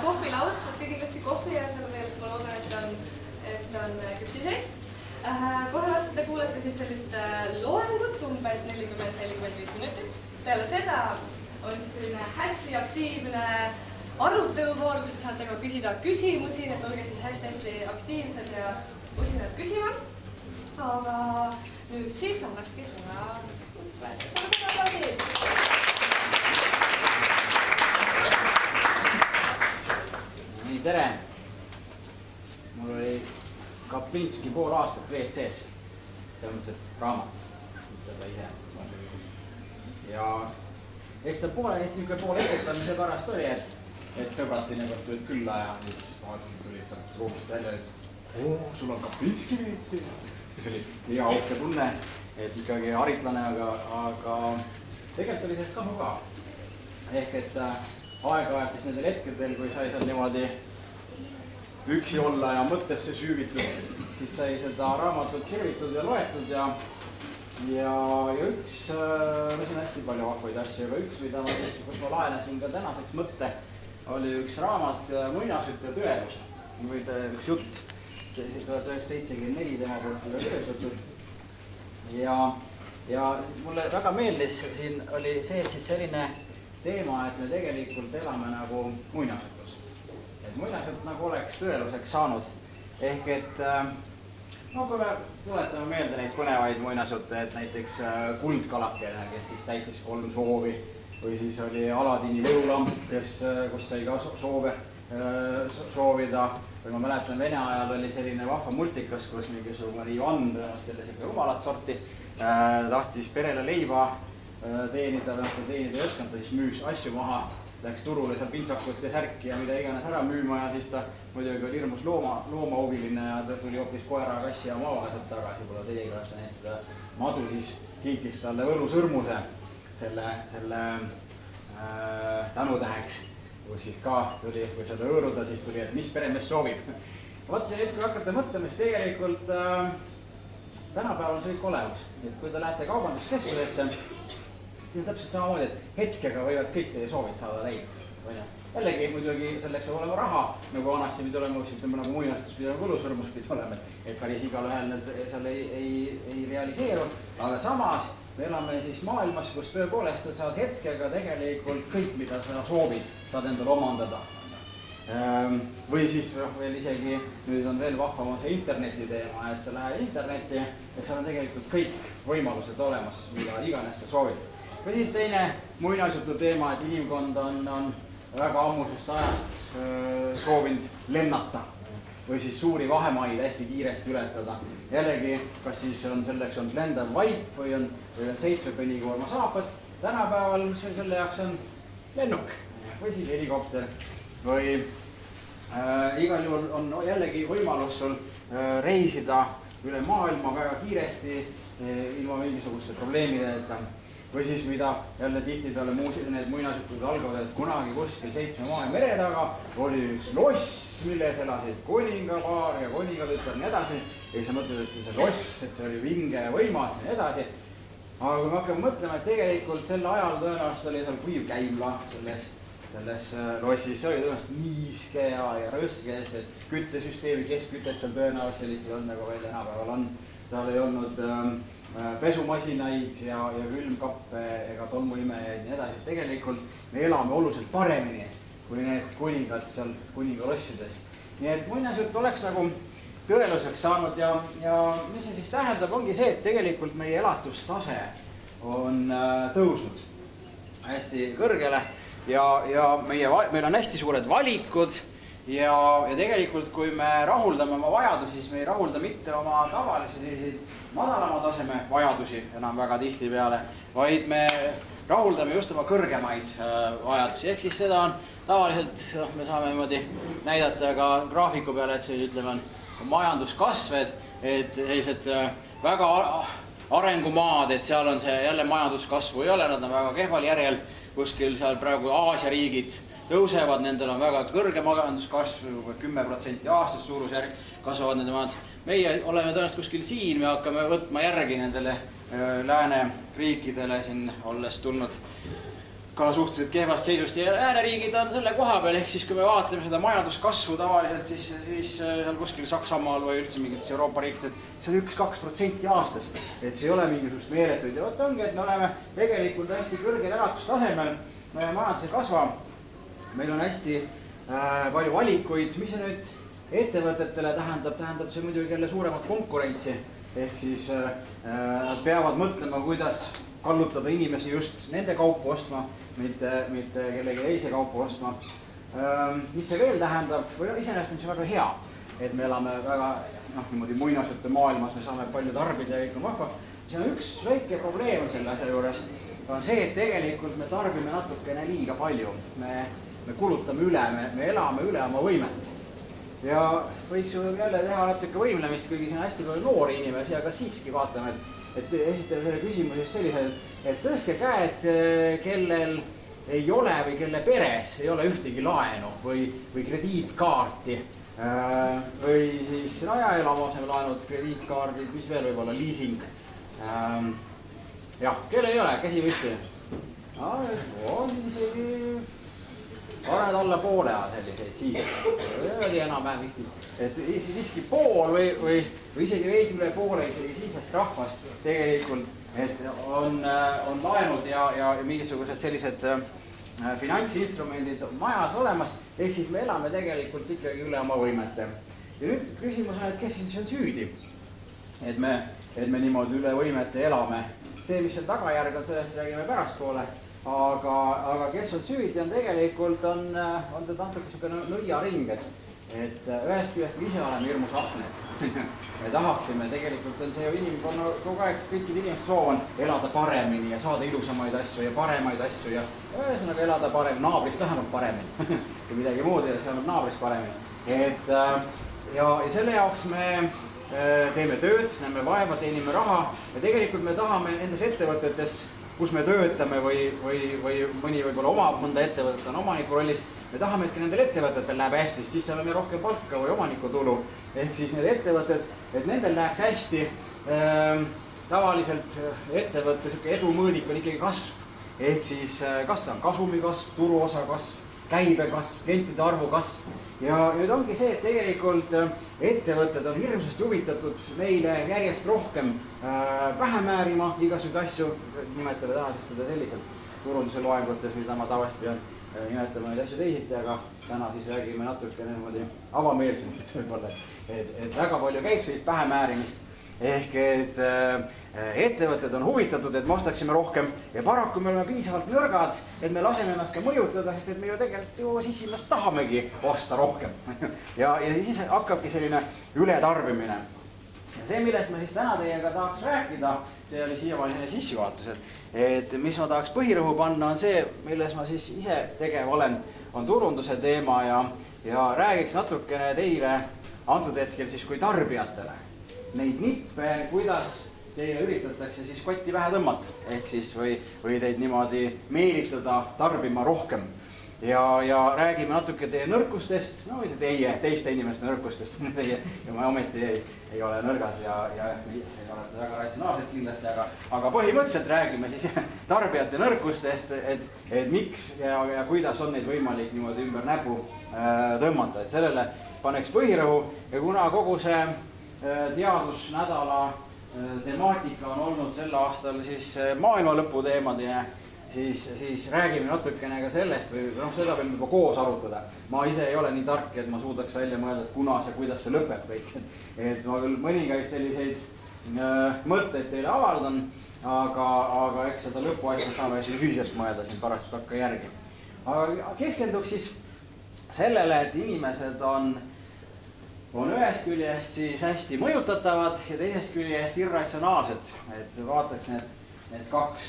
kohvilaud, võtke kindlasti kohvi ja seal veel, ma loodan, et on küpsiseid. Kohe vastu te kuulete siis sellist loengut, umbes 40-45 minutit. Peale seda on siis selline hästi aktiivne aruteluvoor, kus te saate ka küsida küsimusi, et olge siis hästi aktiivsed ja usinad küsima. Aga nüüd siis annakski sõna Nii, tere! Mul oli Kaplinski pool aastat WC-s. Tõenäoliselt raamat, ütleda ise. Ja eks ta poole ekutamise pärast oli, et sõbrad teinekord tulid külla ja siis vaatasid, tulid sealt ruumist välja ja sul on Kaplinski WC-s. See oli hea uhke tunne, et ikkagi haritlane, aga tegelikult oli sellest kasu ka. Ehk et aeg-ajalt siis nendel hetkedel, kui sai seal niimoodi üksi olla ja mõttesse süüvitud, siis sai seda raamatut sirvitud ja loetud ja üks, ma siin hästi palju vahvaid asju, aga üks, mida ma laenasin ka tänaseks mõtte, oli üks raamat Muinasjutt ja tõelus, või üks jutt, 1974 tema poolt üle kirjutatud. Ja mulle väga meeldis, siin oli sees siis selline teema, et me tegelikult elame nagu muinasjutus. Et muinasjutt nagu oleks tõeluseks saanud. Ehk et, kui me tuletame meelde neid põnevaid muinasjutte, et näiteks Kuldkalakene, kes siis täitis 3 soovi, või siis oli Aladini lõulamp, kus sai ka soove soovida. Või ma mäletan, Vene ajal oli selline vahva multikas, kus mingisugune Ivan, selline rumalat sorti, tahtis perele leiba teenida ei õskanud, ta siis müüs asju maha, läks turule seal pintsakut ja särki ja mida iganes ära müüma ja siis ta muidugi oli hirmus loomahuviline ja ta tuli hoopis koera, kassi ja maavaheselt tagasi, kuna teiegi olete näinud seda madu, siis kiikis talle võlusõrmuse selle tänutäheks, kus siis ka tuli, kui seda õõruda, siis tuli, et mis peremees soovib. Vaat ja nüüd, kui hakkate mõtlema, siis tegelikult tänapäeval on see kõik olemas, et kui te lähete kaubanduskeskusesse, siis on täpselt samamoodi, et hetkega võivad kõik teie soovid saada täidetud. Jällegi muidugi selleks peab olema raha, nagu vanasti pidi olema, nagu muinastus pidi olema võlusõrmus pidi olema, et päris igal ühel need seal ei realiseeru, aga samas me elame siis maailmas, kus tõepoolest sa saad hetkega tegelikult kõik, mida sa soovid, saad endale omandada. Või siis veel isegi, nüüd on veel vahvam see interneti teema, et sa lähed internetti ja seal on tegelikult kõik võimalused olemas, mida iganes sa soovid. Või siis teine muinasjutu teema, et inimkond on väga ammusest ajast soovinud lennata või siis suuri vahemaid hästi kiiresti ületada. Jällegi, kas siis on selleks on lendav vaip või on 7 penikoorma saapad. Tänapäeval selle jaoks on lennuk või siis helikopter või igal juhul on jällegi võimalus sul reisida üle maailma väga kiiresti ilma mingisuguste probleemideta. Või siis mida jälle tihti talle need muinasjutud algavad, et kunagi kuskil 7 maa ja mere taga oli üks loss, milles elasid kuningapaar ja kuningatütar ja nii edasi. Ja siis sa mõtled, et see loss, et see oli vinge ja võimas ja nii edasi. Aga kui me hakkame mõtlema, et tegelikult sel ajal tõenäoliselt oli seal kuiv käimla selles lossis, see oli tõenäoliselt niiske ja rõske, et küttesüsteemi keskkütet seal tõenäoliselt sellised on, nagu veel tänapäeval on. Seal ei olnud pesumasinaid ja külmkappe ega tolmuimejaid ja nii edasi. Tegelikult me elame oluliselt paremini kui need kuningad seal kuningalossides. Nii et muinasjutt oleks nagu tõeluseks saanud ja mis see siis tähendab, ongi see, et tegelikult meie elatustase on tõusnud hästi kõrgele ja meil on hästi suured valikud ja tegelikult kui me rahuldame oma vajadusi, siis me ei rahulda mitte oma tavalisi madalama taseme vajadusi enam väga tihti peale, vaid me rahuldame just oma kõrgemaid vajadusi. Ehk siis seda on tavaliselt, me saame niimoodi näidata ka graafiku peale, et see ütleme on majanduskasved, et sellised väga arengumaad, et seal on see jälle majanduskasvu ei ole, nad on väga kehval järjel, kuskil seal praegu Aasia riigid tõusevad, nendel on väga kõrge majanduskasv, 10% aastas suurusjärg kasvavad nende majandus. Meie oleme tõenäoliselt kuskil siin, me hakkame võtma järgi nendele lääne riikidele siin olles tulnud ka suhteliselt kehvast seisust ja ääreriigid on selle koha peal, ehk siis kui me vaatame seda majanduskasvu tavaliselt, siis seal kuskil Saksamaal või üldse mingites Euroopa riikides, see on 1-2% aastas, et see ei ole mingisugust meeletuid ja võt ongi, et me oleme tegelikult hästi kõrgel elatustasemel, meie majandus ei kasva, meil on hästi palju valikuid, mis see nüüd ettevõtetele tähendab see muidugi jälle suuremat konkurentsi, ehk siis nad peavad mõtlema, kuidas kallutada inimesi just nende kaupu ostma, mitte kellegi teise kaupu ostma. Mis see veel tähendab, või iseenesest on see väga hea, et me elame väga niimoodi muinasjutte maailmas, me saame palju tarbida ja kõik on vahva. See on üks väike probleem selle asja juures, on see, et tegelikult me tarbime natukene liiga palju. Me kulutame üle, me elame üle oma võimet. Ja võiks ju jälle teha natuke võimlemist, kuigi siin on hästi palju noori inimesi, aga siiski vaatame, et esitada selle küsimuse sellised, et tõstke käed, kellel ei ole või kelle peres ei ole ühtegi laenu või krediitkaarti või siis elamuaseme laenud, krediitkaardid, mis veel võib olla, leasing. Jah, kellel ei ole, käsi püsti. On isegi paned alla poole selliseid siis. Oli enam-vähem vihti. Et siiski pool või isegi veidi üle poole isegi siisest rahvast tegelikult, et on laenud ja mingisugused sellised finantsinstrumendid majas olemas, ehk siis me elame tegelikult ikkagi üle oma võimete. Ja nüüd küsimus on, et kes siis on süüdi, et me niimoodi üle võimete elame. See, mis on tagajärg, on sellest räägime pärastpoole, aga kes on süüdi, on tegelikult on natuke nõiaring, et ühest küljest ise oleme hirmus ahmed. Me tahaksime, tegelikult on see ju inimkonna kogu aeg, kõikide inimeste soov on elada paremini ja saada ilusamaid asju ja paremaid asju ja ühesõnaga elada paremini, naabrist vähemalt paremini. Kui midagi muud ei saanud naabrist paremini. Ja selle jaoks me teeme tööd, näeme vaeva, teenime raha ja tegelikult me tahame nendes ettevõtetes, kus me töötame või mõni võib-olla omab mõnda ettevõtet on omaniku rollis, me tahame, et nendel ettevõtetel läheb hästi, siis seal on rohkem palka või omanikutulu. Ehk siis need ettevõtted, et nendel läheks hästi, tavaliselt ettevõtte edumõõdik on ikkagi kasv. Ehk siis kas ta on kasumi kasv, turuosa kasv, käibe kasv, klientide arvu kasv. Ja nüüd ongi see, et tegelikult ettevõtted on hirmsasti huvitatud meile järjest rohkem pähe määrima igasuguseid asju, nimetame täna siis seda selliselt turunduse loengutes, mida ma tavaliselt pean nimetama neid asju teisiti, aga täna siis räägime natuke niimoodi avameelsemalt võib-olla, et väga palju käib sellist pähe määrimist, ehk et ettevõtted on huvitatud, et me ostaksime rohkem ja paraku me oleme piisavalt nõrgad, et me laseme ennast ka mõjutada, sest et me ju tegelikult ju sisimas tahamegi osta rohkem. Ja siis hakkabki selline ületarbimine. Ja see, millest ma siis täna teiega tahaks rääkida, see oli siiamaani sissejuhatus, et mis ma tahaks põhirõhu panna, on see, milles ma siis ise tegev olen, on turunduse teema ja räägiks natukene teile antud hetkel siis kui tarbijatele neid nippe, kuidas teile üritatakse siis kotti vähe tõmmata, ehk siis või teid niimoodi meelitada tarbima rohkem. Ja räägime natuke teie nõrkustest, no mitte teiste inimeste nõrkustest, teie ja ometi ei ole nõrgad ja ei olete väga ratsionaalsed kindlasti, aga põhimõtteliselt räägime siis tarbijate nõrkustest, et miks ja kuidas on neid võimalik niimoodi ümber näbu tõmmata, et sellele paneks põhirõhu ja kuna kogu see teadusnädala temaatika on olnud sel aastal siis maailma lõpu teemadine, siis räägime natukene ka sellest või seda võime juba koos arutada. Ma ise ei ole nii tark, et ma suudaks välja mõelda, et kunas ja kuidas see lõpeb kõik. Et ma küll mõningaid selliseid mõtteid teile avaldan, aga eks seda lõpuasja saame siis ühisest mõelda siin pärast hakka järgi. Aga keskenduks siis sellele, et inimesed on ühest küljest siis hästi mõjutatavad ja teisest küljest irratsionaalsed, et vaataks need kaks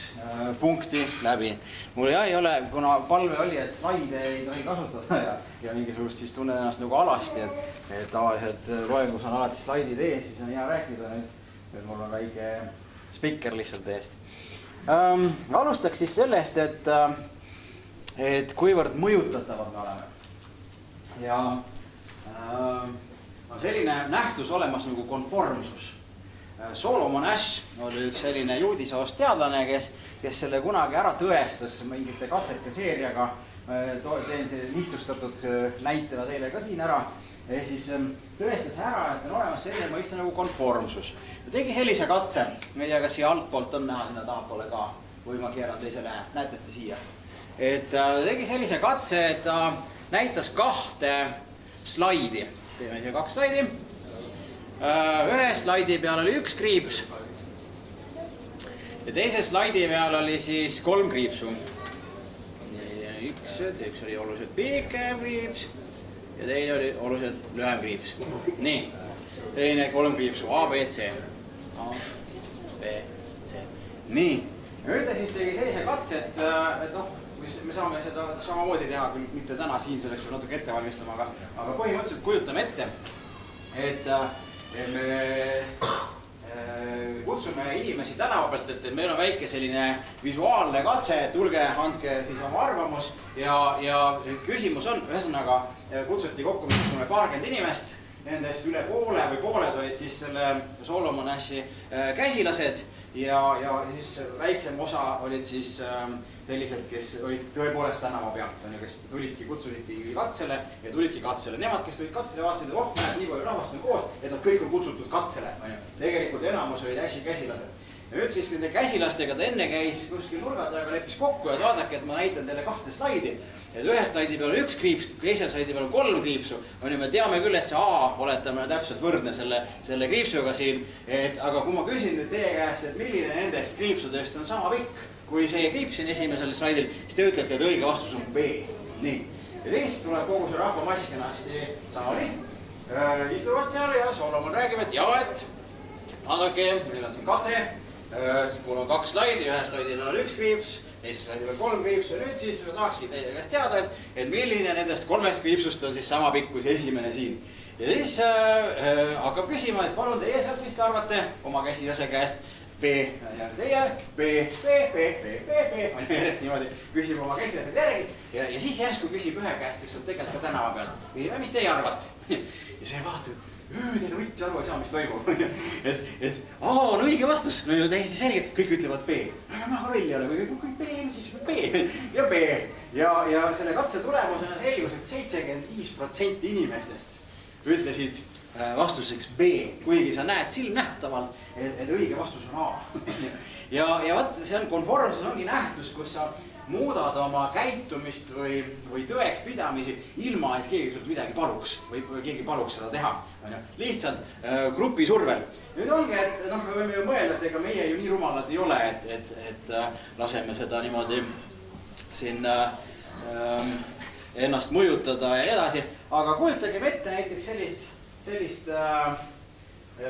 punkti läbi. Mul ei ole, kuna palve oli, et slaide ei tohi kasutada ja mingisugust siis tunnen ennast nagu alasti, et tavaliselt loengus on alati slaidid ees, siis on hea rääkida nüüd mul on väike spikker lihtsalt ees. Alustaks siis sellest, et kuivõrd mõjutatavad me oleme. Ja on selline nähtus olemas nagu konformsus. Solomon Ash oli üks selline juudisoost teadlane, kes selle kunagi ära tõestas mingite katsete seeriaga, teen selle lihtsustatud näitena teile ka siin ära, siis tõestas ära, et on olemas selline mõiste nagu konformsus. Ta tegi sellise katse, ma ei tea, kas siia altpoolt on näha, sinna tahapoole ka, või ma keeran teisele, näetate siia. Et ta tegi sellise katse, et ta näitas 2 slaidi. Teeme siia 2 slaidi. Ühe slaidi peal oli 1 kriips ja teise slaidi peal oli siis 3 kriipsu. Üks oli oluliselt pikem kriips ja teine oli oluliselt lühem kriips. Nii, teine 3 kriipsu A, B, C. A, B, C. Nii, nüüd ta siis tegi sellise katse, et noh, me saame seda samamoodi teha, küll mitte täna siin, selleks või natuke ette valmistama, aga põhimõtteliselt kujutame ette, et me kutsume inimesi tänava pealt, et meil on väike selline visuaalne katse, tulge, andke siis oma arvamus ja küsimus on, ühesõnaga kutsuti kokku paarkümmend inimest, nendest üle poole või pooled olid siis selle Solomon Ashi käsilased ja siis väiksem osa olid siis sellised, kes olid tõepoolest tänava pealt, kes kutsusiti katsele ja tulidki katsele. Nemad, kes tulid katsele, vaatasid, et näed, nii palju rahvast on koos, et nad kõik on kutsutud katsele. Tegelikult enamus olid Ashi käsilased. Ja nüüd siis nende käsilastega ta enne käis kuskil nurga taga, leppis kokku ja vaadake, et ma näitan teile 2 slaidi. Et ühe slaidi peal on 1 kriips, teise slaidi peal on 3 kriipsu. Me teame küll, et see A oletame täpselt võrdne selle kriipsuga siin. Aga kui ma küsin nüüd teie käest, et milline nendest kriipsudest on sama pikk, kui see kriips siin esimesel slaidil, siis te ütlete, et õige vastus on B. Nii. Ja siis tuleb kogu see rahvamass kenasti saali. Istuvad seal ja Solomon räägib, et et vaadake, meil on siin katse. Mul on 2 slaidi, ühe slaidi peal on 1 kriips, teise slaidi peal 3 kriips ja nüüd siis tahakski teie käest teada, et milline nendest 3 kriipsust on siis sama pikk kui see esimene siin. Ja siis hakkab küsima, et palun teie sealt, mis te arvate oma käsilase käest. B, ja teie, B, järjest niimoodi küsib oma käsilased järgi ja siis järsku küsib ühe käest, kes on tegelikult ka tänava peal. Küsime, mis teie arvate? Ja see vaatab, teil võttis aru, ei saa, mis toimub. Et A on õige vastus, no ju täiesti selge, kõik ütlevad B. Aga ma roll ei ole, kui kõik B, siis B ja B. Ja selle katse tulemusena selgus, et 75% inimestest ütlesid vastuseks B, kuigi sa näed silmnähtavalt, et õige vastus on A. Ja vaat, see on konformsus, ongi nähtus, kus sa muudad oma käitumist või tõeks pidamisi ilma, et keegi sult midagi paluks või keegi paluks seda teha. Lihtsalt grupi survel. Nüüd ongi, et me võime ju mõelda, et ega meie ju nii rumalad ei ole, et laseme seda niimoodi siin ennast mõjutada ja edasi. Aga kujutagem ette näiteks sellist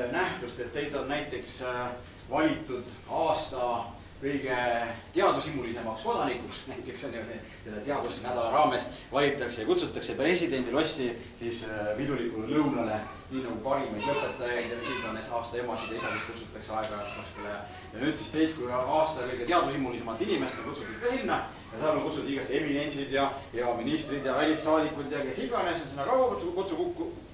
nähtust, et teid on näiteks valitud aasta kõige teadushimulisemaks kodanikuks, näiteks on ju selle teadusnädala raames valitakse ja kutsutakse presidendilossi siis pidulikule lõunale, nii nagu parimaid õpetajaid ja siiganes aasta emasid ja isasid kutsutakse aeg-ajalt kuskile. Ja nüüd siis teid kui aasta kõige teadushimulisemat inimest on kutsutud ka sinna ja seal on kutsutud igast eminentsid ja ministrid ja välissaadikud ja kes iganes on sinna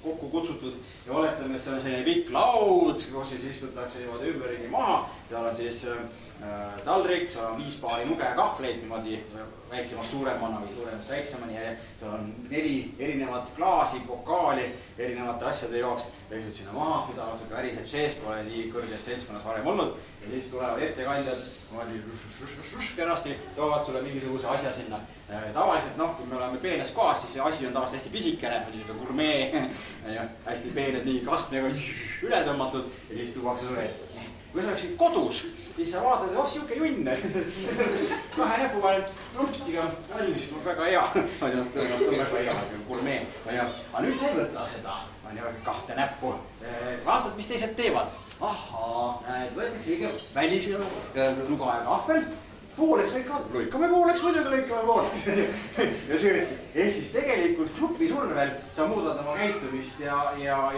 kokku kutsutud ja oletame, et see on selline pikk laud, kus siis istutakse niimoodi ümberringi maha, seal on siis taldrik, seal on 5 paari nuge ja kahvleid, niimoodi väiksemast suuremana või suuremast väiksemani ja seal on 4 erinevat klaasi, pokaali erinevate asjade jaoks, väiksed sinna maha, mida natuke väriseb sees, pole nii kõrges seltskonnas varem olnud ja siis tulevad ettekandjad, kenasti toovad sulle mingisuguse asja sinna. Tavaliselt, kui me oleme peenes kohas, siis see asi on tavaliselt hästi pisikene, gurmee, hästi peened nii kastmega üle tõmmatud ja siis tuuakse sulle ette. Kui sa oleksid kodus, siis sa vaatad, et siuke junn. 2 näpu vahel numpstiga valmis, väga hea. Tõenäoliselt on väga hea, gurmee. Aga nüüd sa ei võta seda, 2 näppu. Vaatad, mis teised teevad. Ahaa, võetakse ikka välisele nuga ja kahvel. Pooleks lõikame pooleks, muidugi lõikame pooleks. Ja see, ehk siis tegelikult grupi survel sa muudad oma käitumist ja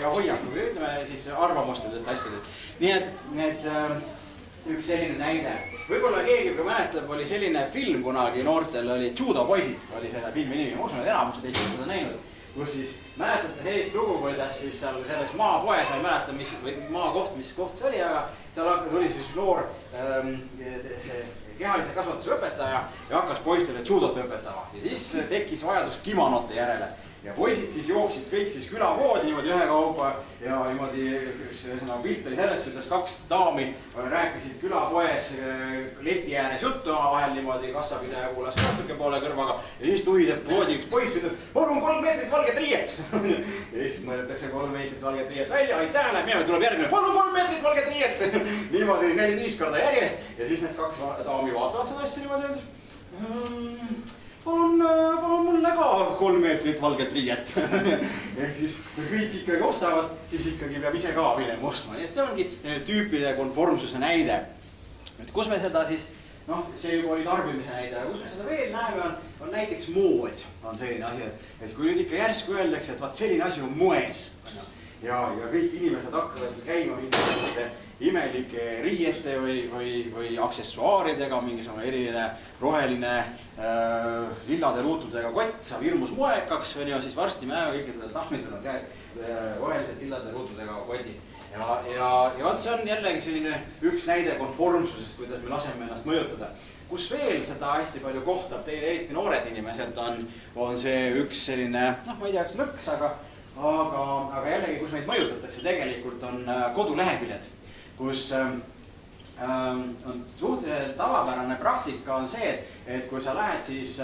hoiaku, või ütleme siis arvamust nendest asjadest. Nii et üks selline näide. Võib-olla keegi, kui mäletab, oli selline film kunagi noortel, oli Judopoisid, oli selle filmi nimi, ma usun, et enamus teist on seda näinud, kus siis mäletate sellist lugu, kuidas siis seal selles maapoes, ma ei mäleta, mis maakoht, mis koht see oli, aga seal oli siis noor kehalise kasvatuse õpetaja ja hakkas poistele judot õpetama. Ja siis tekkis vajadus kimonote järele. Ja poisid siis jooksid kõik siis külapoodi niimoodi ühekaupa ja niimoodi pilt oli sellest, kuidas 2 daami rääkisid külapoes leti ääres juttu vahel niimoodi kassapidaja kuulas natuke poole kõrvaga ja siis tuhiseb poodi üks poiss ütleb, palun 3 meetrit valget riiet. Ja siis mõõdetakse 3 meetrit valget riiet välja, aitäh, läheb minema, tuleb järgmine, palun 3 meetrit valget riiet. Niimoodi 4-5 korda järjest ja siis need 2 daami vaatavad seda asja niimoodi öeldes. Palun mulle ka 3 meetrit valget riiet. Ehk siis, kui kõik ikkagi ostavad, siis ikkagi peab ise ka minema ostma. Nii et see ongi tüüpiline konformsuse näide. Et kus me seda siis, see juba oli tarbimise näide, aga kus me seda veel näeme, on näiteks mood on selline asi, et kui nüüd ikka järsku öeldakse, et vaat selline asi on moes. Ja kõik inimesed hakkavad käima mingisuguste imelike riiete või aksessuaaridega, mingisugune eriline roheline lillade ruutudega kott saab hirmus moekaks, siis varsti me kõikidel tahmidel on rohelised lillade ruutudega kotid. Ja vaat see on jällegi selline üks näide konformsusest, kuidas me laseme ennast mõjutada. Kus veel seda hästi palju kohtab, teile eriti noored inimesed on see üks selline, ma ei tea, üks lõks, aga jällegi, kus meid mõjutatakse tegelikult on koduleheküljed, kus on suhteliselt tavapärane praktika on see, et kui sa lähed siis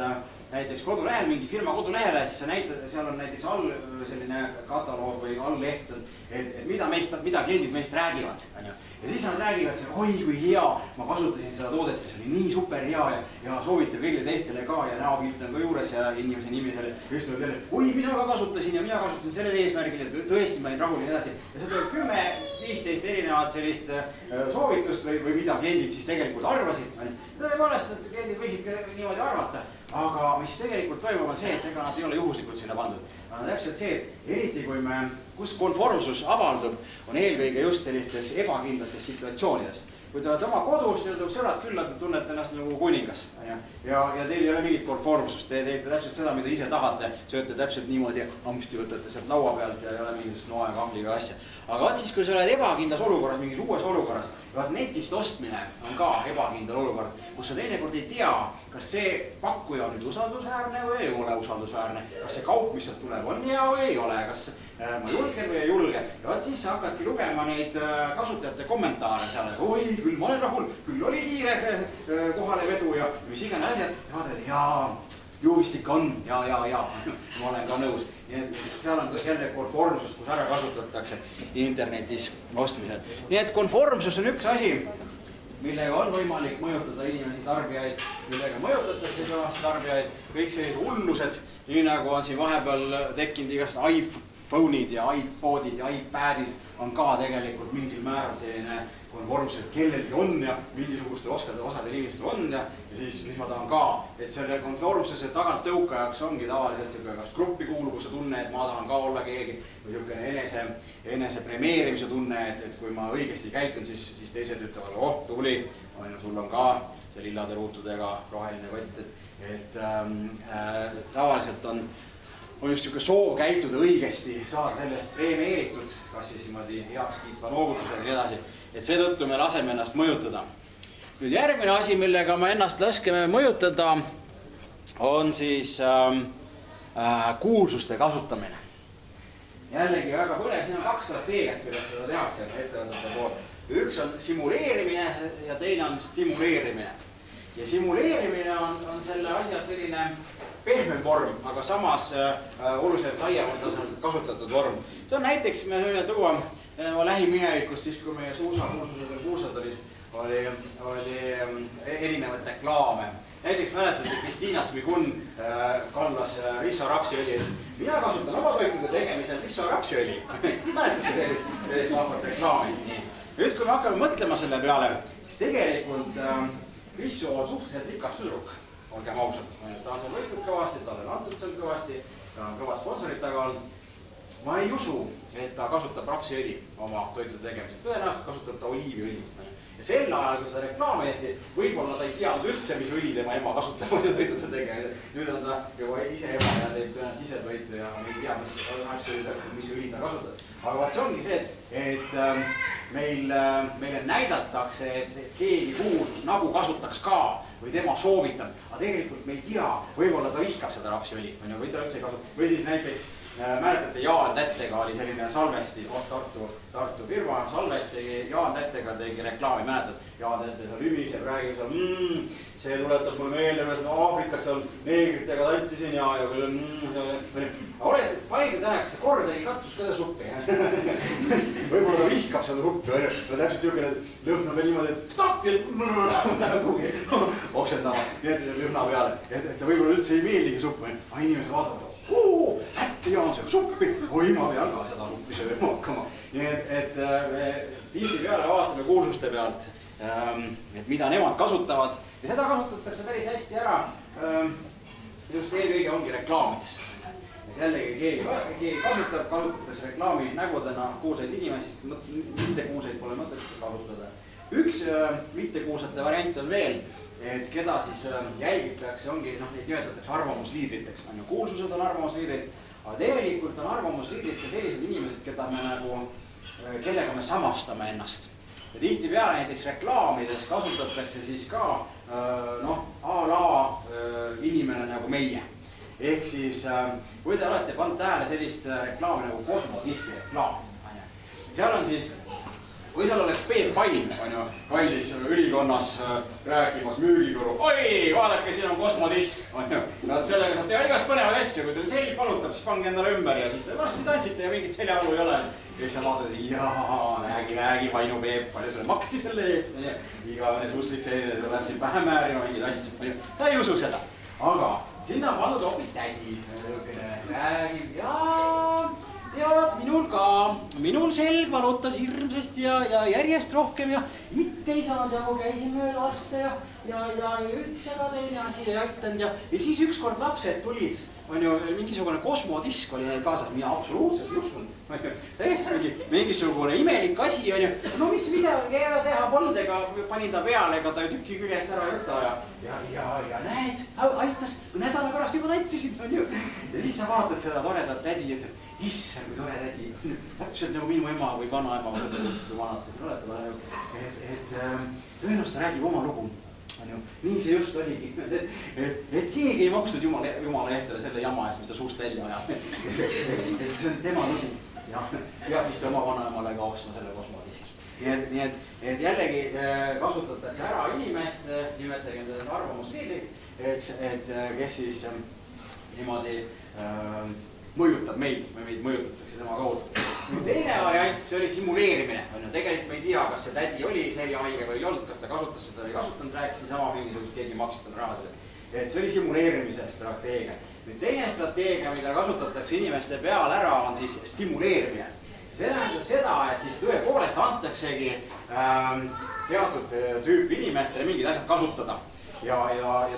näiteks kodulehel, mingi firma kodulehele, siis sa näitad, seal on näiteks all selline kataloog või all leht, et mida kliendid meist räägivad. Ja siis nad räägivad seal, oi kui hea, ma kasutasin seda toodet, see oli nii super hea ja soovitan kõigile teistele ka ja näopilt on ka juures ja inimese nimi seal. Ja siis tuleb jälle, oi mina ka kasutasin ja mina kasutasin sellel eesmärgil, et tõesti ma olin rahul ja nii edasi. Ja see tuleb 10-15 erinevat sellist soovitust või mida kliendid siis tegelikult arvasid. Tõepoolest, et kliendid võisid ka niimoodi arvata. Aga mis tegelikult toimub on see, et ega nad ei ole juhuslikult sinna pandud. Täpselt see, et eriti kui kus konformsus avaldub, on eelkõige just sellistes ebakindlates situatsioonides. Kui te olete oma kodus, teil tuleb sõbrad külla, te tunnete ennast nagu kuningas. Ja teil ei ole mingit konformsust, te teete täpselt seda, mida ise tahate, sööte täpselt niimoodi, ampsti võtate sealt laua pealt ja ei ole mingisugust noe, kahvli või asja. Aga vaat siis, kui sa oled ebakindlas olukorras, mingis uues olukorras, vaat netist ostmine on ka ebakindel olukord, kus sa teinekord ei tea, kas see pakkuja on nüüd usaldusväärne või ei ole usaldusväärne, kas see kaup, mis sealt tuleb, on hea või ei ole, kas ma julgen või ei julge. Ja vaat siis sa hakkadki lugema neid kasutajate kommentaare seal, et oi, küll ma olen rahul, küll oli kiire kohale vedu ja mis iganes asjad. Ja vaatad, jaa, ju vist ikka on, ja, ma olen ka nõus. Seal on jälle konformsus, kus ära kasutatakse internetis ostmisel. Nii et konformsus on üks asi, millega on võimalik mõjutada inimesi tarbijaid, millega mõjutatakse kõvasti tarbijaid, kõik sellised hullused, nii nagu on siin vahepeal tekkinud igast iPhone'id ja iPodid ja iPadid on ka tegelikult mingil määral selline konformsus, et kellelgi on ja mingisugustel osadel inimestel on ja siis mis ma tahan ka, et selle konformsuse tagant tõukajaks ongi tavaliselt selline kas gruppi kuuluvuse tunne, et ma tahan ka olla keegi või niisugune enese premeerimise tunne, et kui ma õigesti käitun, siis teised ütlevad, oh tubli, sul on ka see lillade ruutudega roheline kott, et tavaliselt on just niisugune soov käituda õigesti, saada sellest premeeritud, kas siis niimoodi heakskiitva noogutusega ja nii edasi, et seetõttu me laseme ennast mõjutada. Nüüd järgmine asi, millega me ennast laskeme mõjutada, on siis kuulsuste kasutamine. Jällegi väga põnev, siin on 2 strateegiat, kuidas seda tehakse ettevõtete poolt. Üks on simuleerimine ja teine on stimuleerimine. Ja simuleerimine on selle asja selline pehmem vorm, aga samas oluliselt laiemalt tasemel kasutatud vorm. See on näiteks, me võime tuua lähiminevikust, siis kui meie suusad oli erinevaid reklaame. Näiteks mäletate, Kristiina Smigun kallas Risso rapsiõli, et mina kasutan oma toitude tegemisel Risso rapsiõli. Mäletate sellist vahvat reklaami. Nüüd, kui me hakkame mõtlema selle peale, siis tegelikult Risso on suhteliselt rikas tüdruk. Olgem ausad, ta on seal võitud kõvasti, tal on antud seal kõvasti, ta on kõvad sponsorid taga olnud. Ma ei usu, et ta kasutab rapsiõli oma toitude tegemisel. Tõenäoliselt kasutab ta oliiviõli. Ja sel ajal, kui seda reklaami tehti, võib-olla ta ei teadnud üldse, mis õli tema ema kasutab oma toitude tegemisel. Nüüd on ta juba ise ema ja teeb tõenäoliselt ise toitu ja ei tea, mis õli ta kasutab. Aga vaat see ongi see, et meile näidatakse, et keegi kuulsus nagu kasutaks ka või tema soovitab, aga tegelikult me ei tea, võib-olla ta vihkab seda rapsiõli või ta üldse ei kasuta. Või siis näiteks mäletate, Jaan Tättega oli selline salvesti, Tartu firma salvesti, Jaan Tättega tegi reklaami, mäletad, Jaan Tätte seal ümiseb, räägib seal, see tuletab mulle meelde, et Aafrikas seal neegritega tantsisin ja panite täheks, see kordagi katsus ka seda suppi. Võib-olla ta vihkab seda suppi, ta täpselt niisugune lõhnab veel niimoodi, et stopp ja oksendama, nii et lõhna peale, et ta võib-olla üldse ei meeldigi suppi, aga inimesed vaatavad, Tätte Jaan sööb suppi, oi ma pean ka seda suppi sööma hakkama. Nii et tihti peale vaatame kuulsuste pealt, et mida nemad kasutavad ja seda kasutatakse päris hästi ära. Just eelkõige ongi reklaamides. Jällegi keegi kasutatakse reklaami nägudena kuulsaid inimesest, mitte kuulsaid pole mõtet kasutada. Üks mittekuulsate variant on veel, et keda siis jälgitakse, ongi, neid nimetatakse arvamusliidriteks. Kuulsused on arvamusliidrid, aga tegelikult on arvamusliidrid ka sellised inimesed, kellega me samastame ennast. Ja tihti peale näiteks reklaamides kasutatakse siis ka a la inimene nagu meie. Ehk siis, kui te olete pannud tähele sellist reklaami nagu kosmodiski reklaam, seal on siis, kui seal oleks Peep Palm, kallis ülikonnas rääkimas müügikuru, oi, vaadake, siin on kosmodisk, sellega saab teha igast põnevaid asju, kui teil selg valutab, siis pange endale ümber ja siis te varsti tantsite ja mingit seljavalu ei ole. Ja siis sa vaatad, jaa, räägi, Vainu Peep, palju sulle maksti selle eest, igavene suslik selline, läheb siin pähe määrima mingid asju, sa ei usu seda. Aga sinna on pandud hoopis tädi, räägib, jaa, tead, minul ka, minul selg valutas hirmsasti ja järjest rohkem ja mitte ei saanud ja kui käisin mööda arste ja üks ja teine asi ei aitanud ja siis ükskord lapsed tulid, mingisugune kosmodisk oli neil kaasas, mina absoluutselt ei uskunud. Täiesti mingisugune imelik asi, no mis midagi teha polnud, ega panin ta peale, ega ta tükki küljest ära ei võta ja näed, aitas, nädala pärast juba tantsisid. Ja siis sa vaatad seda toredat tädi, et issand, kui tore tädi, täpselt nagu minu ema või vanaema või vanad, kes olete, et tõenäoliselt ta räägib oma lugu. Nii see just oligi, et keegi ei maksnud jumala eestele selle jama eest, mis ta suust välja ajab. Et see on tema lugu ja peab vist oma vanaemale ka ostma selle kosmodiski. Nii et jällegi kasutatakse ära inimest, nimetage seda arvamusliidrid, et kes siis niimoodi mõjutab meid või meid mõjutatakse tema kaudu. Teine variant, see oli simuleerimine. Tegelikult me ei tea, kas see tädi oli seljahaige või ei olnud, kas ta kasutas seda või ei kasutanud, rääkis sama mingisugust, keegi maksis tal raha selle. Et see oli simuleerimise strateegia. Teine strateegia, mida kasutatakse inimeste peal ära, on siis stimuleerimine. See tähendab seda, et siis tõepoolest antaksegi teatud tüüpi inimestele mingid asjad kasutada. Ja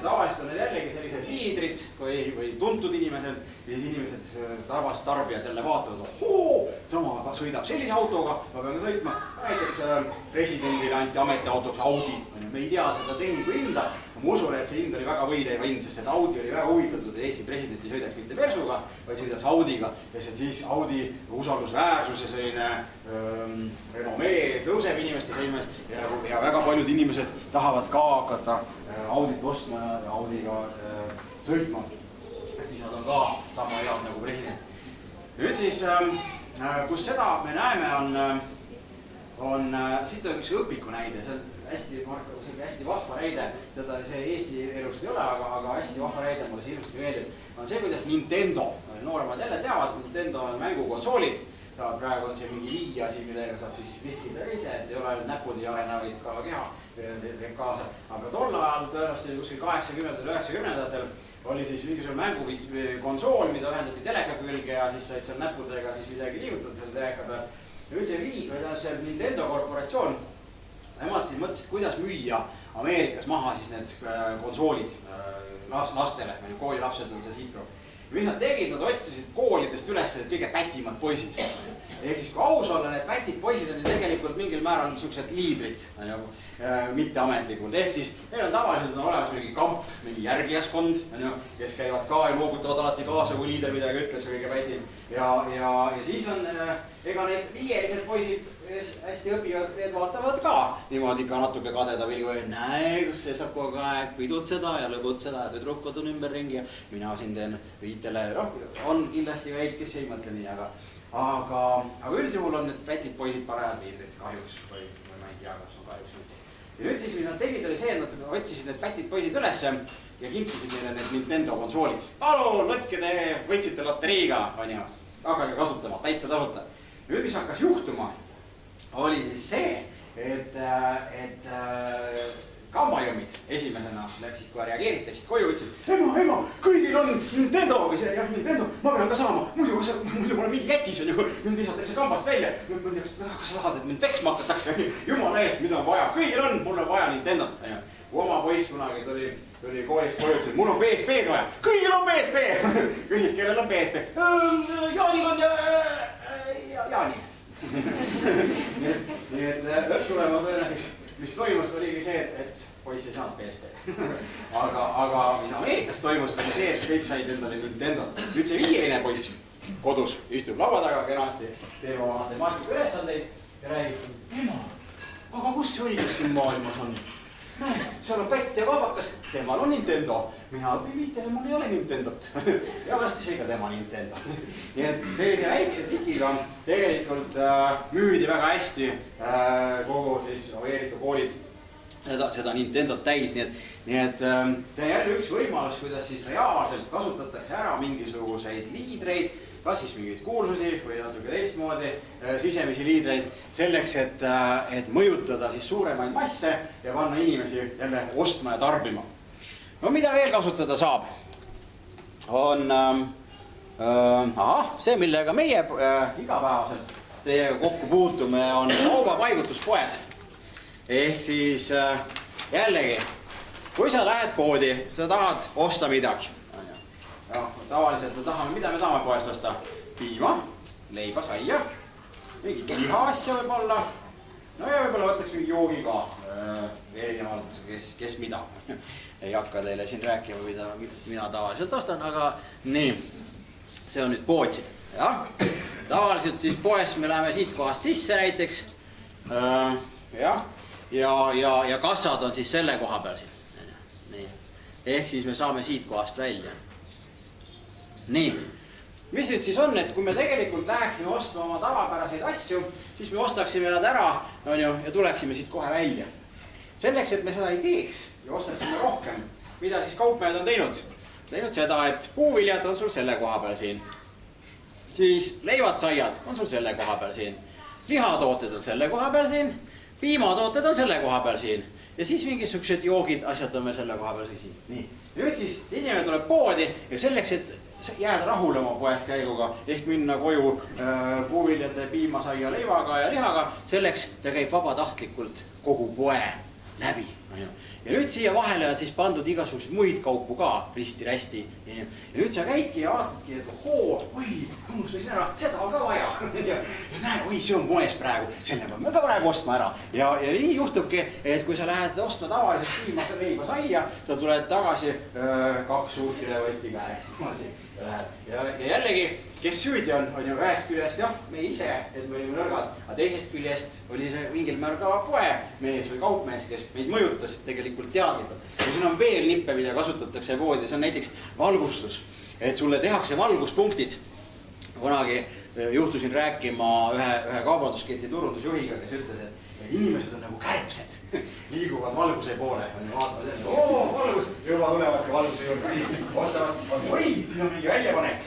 tavaliselt on need jällegi sellised liidrid või tuntud inimesed ja siis inimesed tavaliselt tarbijad jälle vaatavad, tema sõidab sellise autoga, ma pean ka sõitma. Näiteks presidendile anti ametiautoks Audi, me ei tea seda tehingu hinda. Ma usun, et see hind oli väga võideva hind, sest et Audi oli väga huvitatud, et Eesti president ei sõidaks mitte Versuga, vaid sõidaks Audiga. Ja siis Audi usaldusväärsus ja selline renomee tõuseb inimeste silmes ja väga paljud inimesed tahavad ka hakata Audit ostma ja Audiga sõitma. Siis nad on ka sama head nagu president. Nüüd siis, kus seda me näeme, on siit on üks õpiku näide, see on hästi vahva näide, seda see Eesti elust ei ole, aga hästi vahva näide mulle see ilusti meeldib. On see, kuidas Nintendo, nooremad jälle teavad, Nintendo on mängukonsoolid, praegu on see mingi viiasi, millega saab siis lihtida ise, et ei ole näpud ja arenevaid ka keha teeb kaasa. Aga tol ajal, tõenäoliselt kuskil 80-90-ndatel oli siis mingisugune mängukonsool, mida ühendati teleka külge ja siis said seal näppudega siis midagi liigutada selle teleka peal. Ja nüüd see Wii, see Nintendo korporatsioon, nemad siis mõtlesid, kuidas müüa Ameerikas maha siis need konsoolid lastele, koolilapsed on see sihtgrupp. Ja mis nad tegid, nad otsisid koolidest üles need kõige pätimad poisid. Ehk siis kui aus olla, need pätid poisid on tegelikult mingil määral niisugused liidrid, mitteametlikult. Ehk siis neil on tavaliselt olemas mingi kamp, mingi järgijaskond, kes käivad ka ja loogutavad alati kaasa, kui liider midagi ütles kõige pätim. Ja siis on, ega need viielised poisid kes hästi õpivad, need vaatavad ka niimoodi ka natuke kadeda vilju, näe, kus see saab kogu aeg pidutseda ja lõbutseda ja tüdrukud on ümberringi ja mina siin teen viitele, on kindlasti väid, kes ei mõtle nii, aga üldjuhul on need pätid poisid parajad liidrid kahjuks või ma ei tea, kas on kahjuks nüüd. Ja nüüd siis, mis nad tegid, oli see, et nad otsisid need pätid poisid ülesse ja kinkisid neile need Nintendo konsoolid. Palun, võtke te, võitsite loteriiga, on ju, hakake kasutama, täitsa tasuta. Nüüd, mis hakkas juhtuma, oli siis see, et kambajummid esimesena läksid, kui reageerisid, läksid koju, ütlesid, ema, kõigil on Nintendo või see, jah, Nintendo, ma pean ka saama, muidu ma olen mingi kätis, on ju, mind visatakse kambast välja, kas sa tahad, et mind peksma hakatakse, jumala eest, mida on vaja, kõigil on, mul on vaja Nintendo, on ju. Kui oma poiss kunagi tuli koolist koju, ütlesid, mul on PSP-d vaja, kõigil on PSP, küsid, kellel on PSP, Jaanil on ja Jaanil. Nii et lõpptulemus õnneks, mis toimus, oligi see, et poiss ei saanud PSP. Aga mis Ameerikas toimus, oli see, et kõik said endale Nintendo. Nüüd see 5-line poiss kodus istub laua taga kenasti, teeb oma matemaatika ülesandeid ja räägib, ema, aga kus see õigus siin maailmas on? Näed, seal on pätt ja vabakas, temal on Nintendo. Mina viitele, mul ei ole Nintendot. Ja vastas ikka tema Nintendo. Nii et sellise väikse trikiga tegelikult müüdi väga hästi kogu siis Ameerika koolid seda Nintendot täis. Nii et see on jälle üks võimalus, kuidas siis reaalselt kasutatakse ära mingisuguseid liidreid, kas siis mingeid kuulsusi või natuke teistmoodi sisemisi liidreid selleks, et mõjutada siis suuremaid masse ja panna inimesi jälle ostma ja tarbima. No mida veel kasutada saab? On see, millega meie igapäevaselt teiega kokku puutume, on kaubapaigutuspoes. Ehk siis jällegi, kui sa lähed poodi, sa tahad osta midagi. Ja, tavaliselt mida me tahame poest osta? Piima, leiba, saia, mingi liha asja võib olla. No ja võib-olla võtaks mingi joogi ka, erinevalt, kes mida. Ei hakka teile siin rääkima, mida mina tavaliselt ostan, aga nii, see on nüüd pood siin. Tavaliselt siis poes me läheme siit kohast sisse näiteks. Ja kassad on siis selle koha peal siin. Ehk siis me saame siit kohast välja. Nii, mis nüüd siis on, et kui me tegelikult läheksime ostma oma tavapäraseid asju, siis me ostaksime nad ära ja tuleksime siit kohe välja. Selleks, et me seda ei teeks ja ostaksime rohkem, mida siis kaupmehed on teinud? Teinud seda, et puuviljad on sul selle koha peal siin. Siis leivad saiad on sul selle koha peal siin. Lihatooted on selle koha peal siin. Piimatooted on selle koha peal siin. Ja siis mingisugused joogid, asjad on meil selle koha peal siin. Nii. Nüüd siis inimene tuleb poodi ja selleks, et jääda rahule oma poes käiguga, ehk minna koju puuviljade, piimasaia, leivaga ja lihaga, selleks ta käib vabatahtlikult kogu poe läbi. Ja nüüd siia vahele on siis pandud igasuguseid muid kaupu ka risti-rästi. Ja nüüd sa käidki ja vaatadki, et unustasin ära, seda on ka vaja. Ja näe, see on moes praegu, selle peame ka praegu ostma ära. Ja nii juhtubki, et kui sa lähed ostma tavaliselt piima, leiba, saia, sa tuled tagasi 2 suurt kilevõtti käes. Ja jällegi, kes süüdi on ju ühest küljest, jah, me ise, et me olime nõrgad, aga teisest küljest oli see mingil määral ka poemees või kaupmees, kes meid mõjutas tegelikult teadlikult. Ja siin on veel nippe, mida kasutatakse poodi, see on näiteks valgustus, et sulle tehakse valguspunktid. Kunagi juhtusin rääkima ühe kaubandusketi turundusjuhiga, kes ütles, et inimesed on nagu kärbsed, liiguvad valguse poole, vaatavad, valgus, juba tulevadki valguse juurde, ostavad, oi, siin on mingi väljapanek,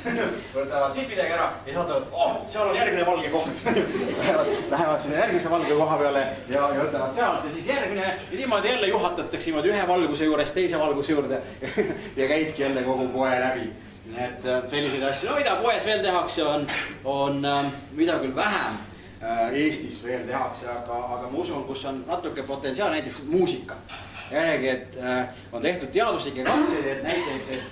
võtavad siit midagi ära ja saadavad, seal on järgmine valge koht, lähevad sinna järgmise valge koha peale ja võtavad sealt ja siis järgmine ja niimoodi jälle juhatatakse ühe valguse juurest teise valguse juurde ja käidki jälle kogu poe läbi. Nii et selliseid asju, mida poes veel tehakse, on mida küll vähem Eestis veel tehakse, aga ma usun, kus on natuke potentsiaal, näiteks muusika. Jällegi, et on tehtud teaduslikke katseid, et näiteks,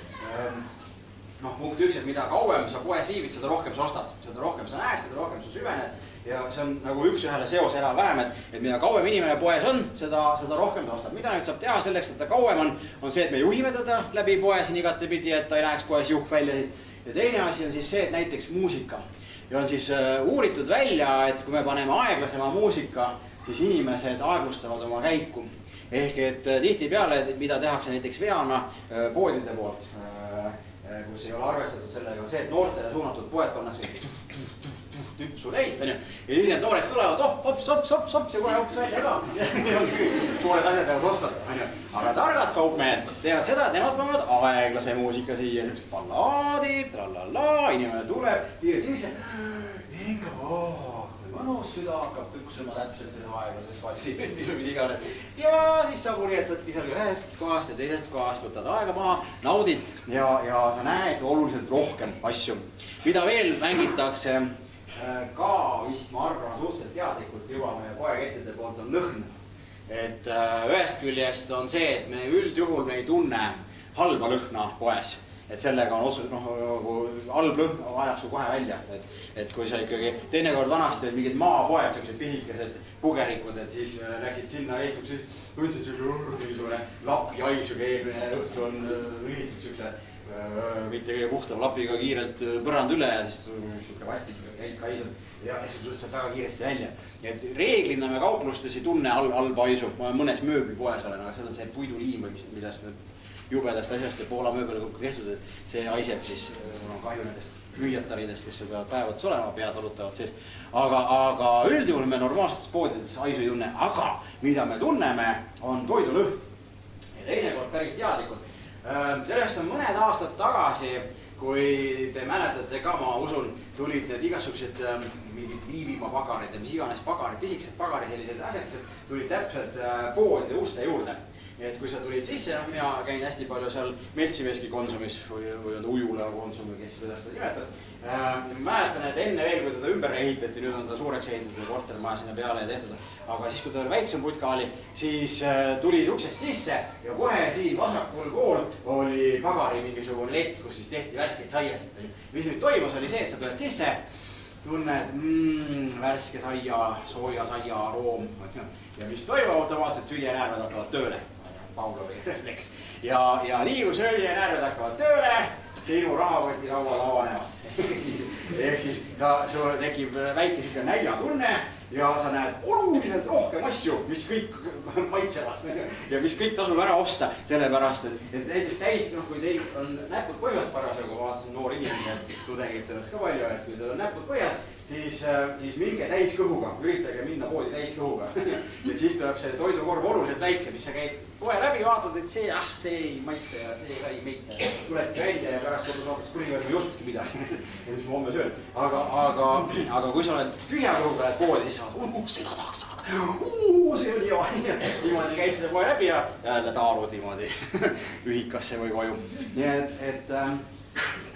punkt 1, et mida kauem sa poes viibid, seda rohkem sa ostad, seda rohkem sa näed, seda rohkem sa süvened. Ja see on nagu üks ühele seos ära vähem, et mida kauem inimene poes on, seda rohkem ta ostab. Mida nüüd saab teha selleks, et ta kauem on see, et me juhime teda läbi poe siin igatepidi, et ta ei läheks kohe juh välja. Ja teine asi on siis see, et näiteks muusika. ja on siis uuritud välja, et kui me paneme aeglasema muusika, siis inimesed aeglustavad oma käiku. Ehk et tihtipeale, mida tehakse näiteks veana poodide poolt, kus ei ole arvestatud sellega see, et noortele suunatud poed pannakse tüpsu täis, ja siis need noored tulevad, hops, ja kohe hops välja ka. Suured asjad jäävad ostmata. Aga targad kaupmehed teevad seda, et nemad panevad aeglase muusika siia, niisugused ballaadid, trallala, inimene tuleb, kiirelt sisse. Mõnus süda hakkab tüksema täpselt selle aeglases valsirütmis või mis iganes. Ja siis sa purjetadki seal ühest kohast ja teisest kohast, võtad aega maha, naudid ja sa näed oluliselt rohkem asju. Mida veel mängitakse ka vist, ma arvan, suhteliselt teadlikult juba meie poekettide poolt on lõhn. Et ühest küljest on see, et me üldjuhul me ei tunne halba lõhna poes. Et sellega on halb lõhn ajaks su kohe välja. Et kui sa ikkagi teinekord vanasti olid mingid maapoed, sellised pisikesed pugerikud, et siis läksid sinna Eestis, siis tundsid selline lapi haisuga eelmine õhtu on lühitud siukse mitte kõige puhtama lapiga kiirelt põrand üle ja siis siuke vastik käik haisud ja siis suhteliselt väga kiiresti välja. Et reeglina me kauplustes ei tunne halba haisu. Ma mõnes mööblipoes olen, aga see on see puiduliim või millest jubedast asjast ja Poola mööbel kokku tehtud, et see haiseb siis, mul on kahju nendest müüjataridest, kes seda päevades olema, pead olutavad sees. Aga üldjuhul me normaalsetes poodides haisu ei tunne, aga mida me tunneme, on toidulõhn. Ja teinekord päris teadlikult. Sellest on mõned aastad tagasi, kui te mäletate ka, ma usun, tulid need igasugused mingid Liivimaa pagarid ja mis iganes pagarid, pisikesed pagari sellised asjad, tulid täpselt poodide uste juurde. Et kui sa tulid sisse, mina käin hästi palju seal Meltsiveski konsumis või on Ujula konsumi, kes seda nimetab. Mäletan, et enne veel, kui teda ümber ehitati, nüüd on ta suureks ehitatud ja kortermaja sinna peale ja tehtud. Aga siis, kui ta väiksem putka oli, siis tulid uksest sisse ja kohe siin vasakul pool oli pagari mingisugune lett, kus siis tehti värskeid saiasid. Mis nüüd toimus, oli see, et sa tuled sisse, tunned värske saia, sooja saia aroom ja mis toimub automaatselt, süljenäärmed hakkavad tööle. Paulovi refleks. Ja nii kui söljenäärmed hakkavad tööle, sinu rahakoti laual avanevad. Ehk siis sul tekib väike siuke näljatunne ja sa näed oluliselt rohkem asju, mis kõik maitsevad ja mis kõik tasub ära osta. Sellepärast, et näiteks täis, kui teil on näpud põhjas parasjagu, vaatasin noor inimene, et tudengid tõenäoliselt ka palju, et kui teil on näpud põhjas, siis minge täiskõhuga, üritage minna poodi täiskõhuga. Et siis tuleb see toidukorv oluliselt väikse, mis sa käid kohe läbi vaatad, et see ei maitse ja see ei meitse. Tuledki välja ja pärast kodus vaatad, kuni veel ei ostudki midagi, mis ma homme söön. Aga kui sa oled tühja kõhuga poodi, siis saad, seda tahaks saada. See on hea. Niimoodi käid seda poe läbi ja jälle taarud niimoodi ühikasse või koju. Nii et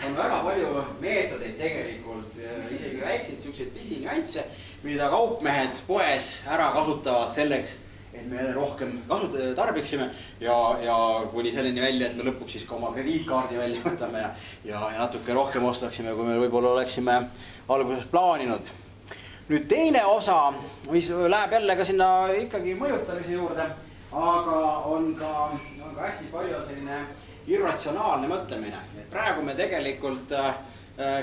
on väga palju meetodeid tegelikult, isegi väikseid siukseid pisinüantse, mida kaupmehed poes ära kasutavad selleks, et me rohkem tarbiksime ja kuni selleni välja, et me lõpuks siis ka oma krediitkaardi välja võtame ja natuke rohkem ostaksime, kui me võib-olla oleksime alguses plaaninud. Nüüd teine osa, mis läheb jälle ka sinna ikkagi mõjutamise juurde, aga on ka hästi palju selline irratsionaalne mõtlemine. Et praegu me tegelikult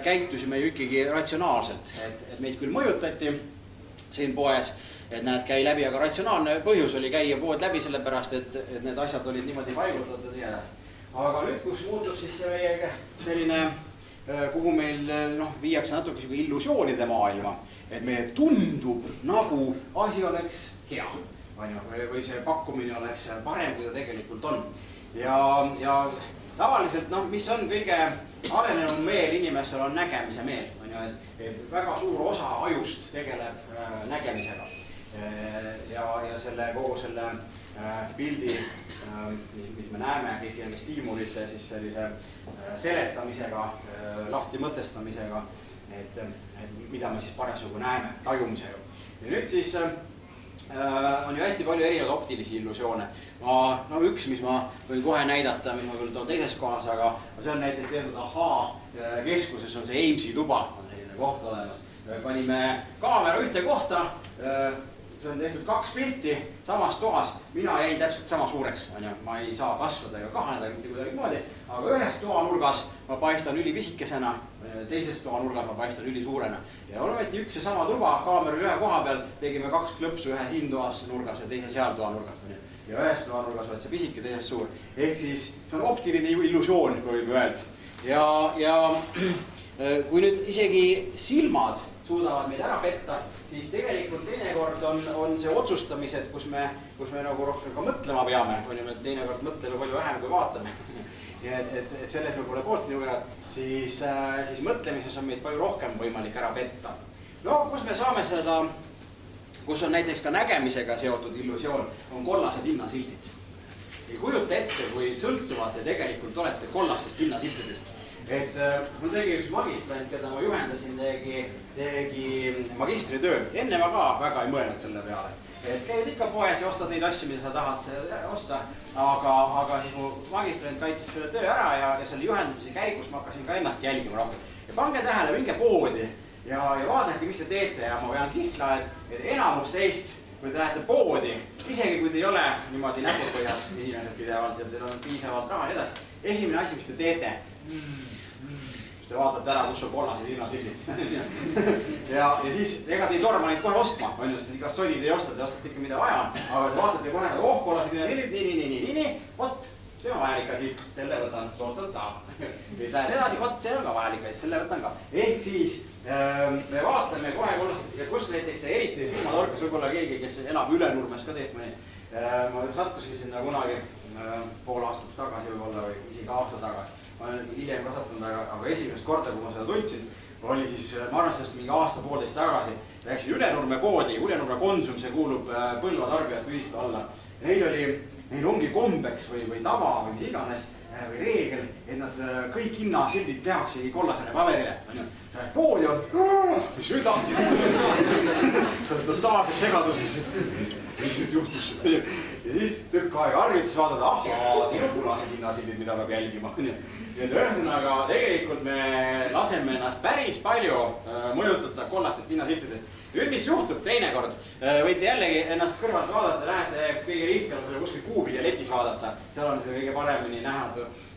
käitusime ju ikkagi ratsionaalselt, et meid küll mõjutati siin poes, et näed, käi läbi, aga ratsionaalne põhjus oli käia pood läbi sellepärast, et need asjad olid niimoodi paigutatud ja edasi. Aga nüüd, kus muutub siis see selline, kuhu meil viiakse natuke illusioonide maailma, et meile tundub nagu asi oleks hea või see pakkumine oleks parem, kui ta tegelikult on. Ja tavaliselt, mis on kõige arenenum meel inimesel on nägemise meel, et väga suur osa ajust tegeleb nägemisega ja kogu selle pildi, mis me näeme, kõik nende stiimulite siis sellise seletamisega, lahti mõtestamisega, et mida me siis parasjagu näeme, tajumisega. Ja nüüd siis on ju hästi palju erinevaid optilisi illusioone. Üks, mis ma võin kohe näidata, mis ma küll toon teises kohas, aga see on näiteks tehtud Ahaa keskuses on see Eimsi tuba, on selline koht olemas. Panime kaamera ühte kohta, see on tehtud 2 pilti samas toas, mina jäin täpselt sama suureks, ma ei saa kasvada ega kahaneda mitte kuidagi moodi, aga ühes toanurgas ma paistan ülipisikesena, teises toanurgas ma paistan ülisuurena. Ja ometi üks ja sama tuba, kaameril ühe koha peal, tegime 2 klõpsu ühe siin toas nurgas ja teise seal toanurgas. Ja ühes toanurgas oled see pisike, teises suur. Ehk siis see on optiline illusioon, kui võime öelda. Ja kui nüüd isegi silmad suudavad meid ära petta, siis tegelikult teinekord on see otsustamised, kus me nagu rohkem ka mõtlema peame, et teinekord mõtleme palju vähem kui vaatame. Et selles me pole poolt nii võrad, siis mõtlemises on meid palju rohkem võimalik ära petta. No kus me saame seda, kus on näiteks ka nägemisega seotud illusioon, on kollased linnasildid. Ei kujuta ette, kui sõltuvad te tegelikult olete kollastest linnasiltidest. Et mul tegi üks magistrant, keda ma juhendasin, tegi magistritöö. Enne ma ka väga ei mõelnud selle peale. Et käid ikka poes ja ostad neid asju, mida sa tahad osta, aga siis mu magistrant kaitses selle töö ära ja selle juhendamise käigus ma hakkasin ka ennast jälgima rohkem. Ja pange tähele, minge poodi ja vaadake, mis te teete ja ma pean kihla, et enamus teist, kui te lähete poodi, isegi kui te ei ole niimoodi näpupõhjas inimesed pidevalt ja teil on piisavalt raha ja edasi, esimene asi, mis te teete, te vaatate ära, kus on kollased linnasildid. Ja siis ega te ei torma neid kohe ostma, sest igas solid ei osta, te ostate ikka mida vaja, aga te vaatate kohe, kollased linnasildid, nii, vot, see on vajalik asi, selle võtan soodsalt saab. Ja siis lähed edasi, vot, see on ka vajalik asi, selle võtan ka. Ehk siis me vaatame kohe kollased, ja kus näiteks eriti silmatorkas võib-olla keegi, kes elab Ülenurmes ka teist mõni. Ma sattusin sinna kunagi pool aastat tagasi võib-olla või isegi aasta tagasi. Ma olen hiljem kasvatanud, aga esimest korda, kui ma seda tundsin, oli siis, ma arvan, sellest mingi aasta-poolteist tagasi, läksin Ülenurme poodi, Ülenurme Konsum, see kuulub Põlva tarbijate ühistu alla. Neil ongi kombeks või tava või mis iganes või reegel, et nad kõik hinnasildid tehaksegi kollasele paberile. Poodi on, mis nüüd lahti? Totaalses segaduses. Mis nüüd juhtus? Ja siis tükk aega arvitas vaadata, siin on punased hinnasildid, mida peab jälgima. Et ühesõnaga, tegelikult me laseme ennast päris palju mõjutada kollastest hinnasiltidest. Nüüd, mis juhtub teinekord, võite jällegi ennast kõrvalt vaadata, lähete kõige lihtsamalt kuskil kuubide letis vaadata, seal on seda kõige paremini näha,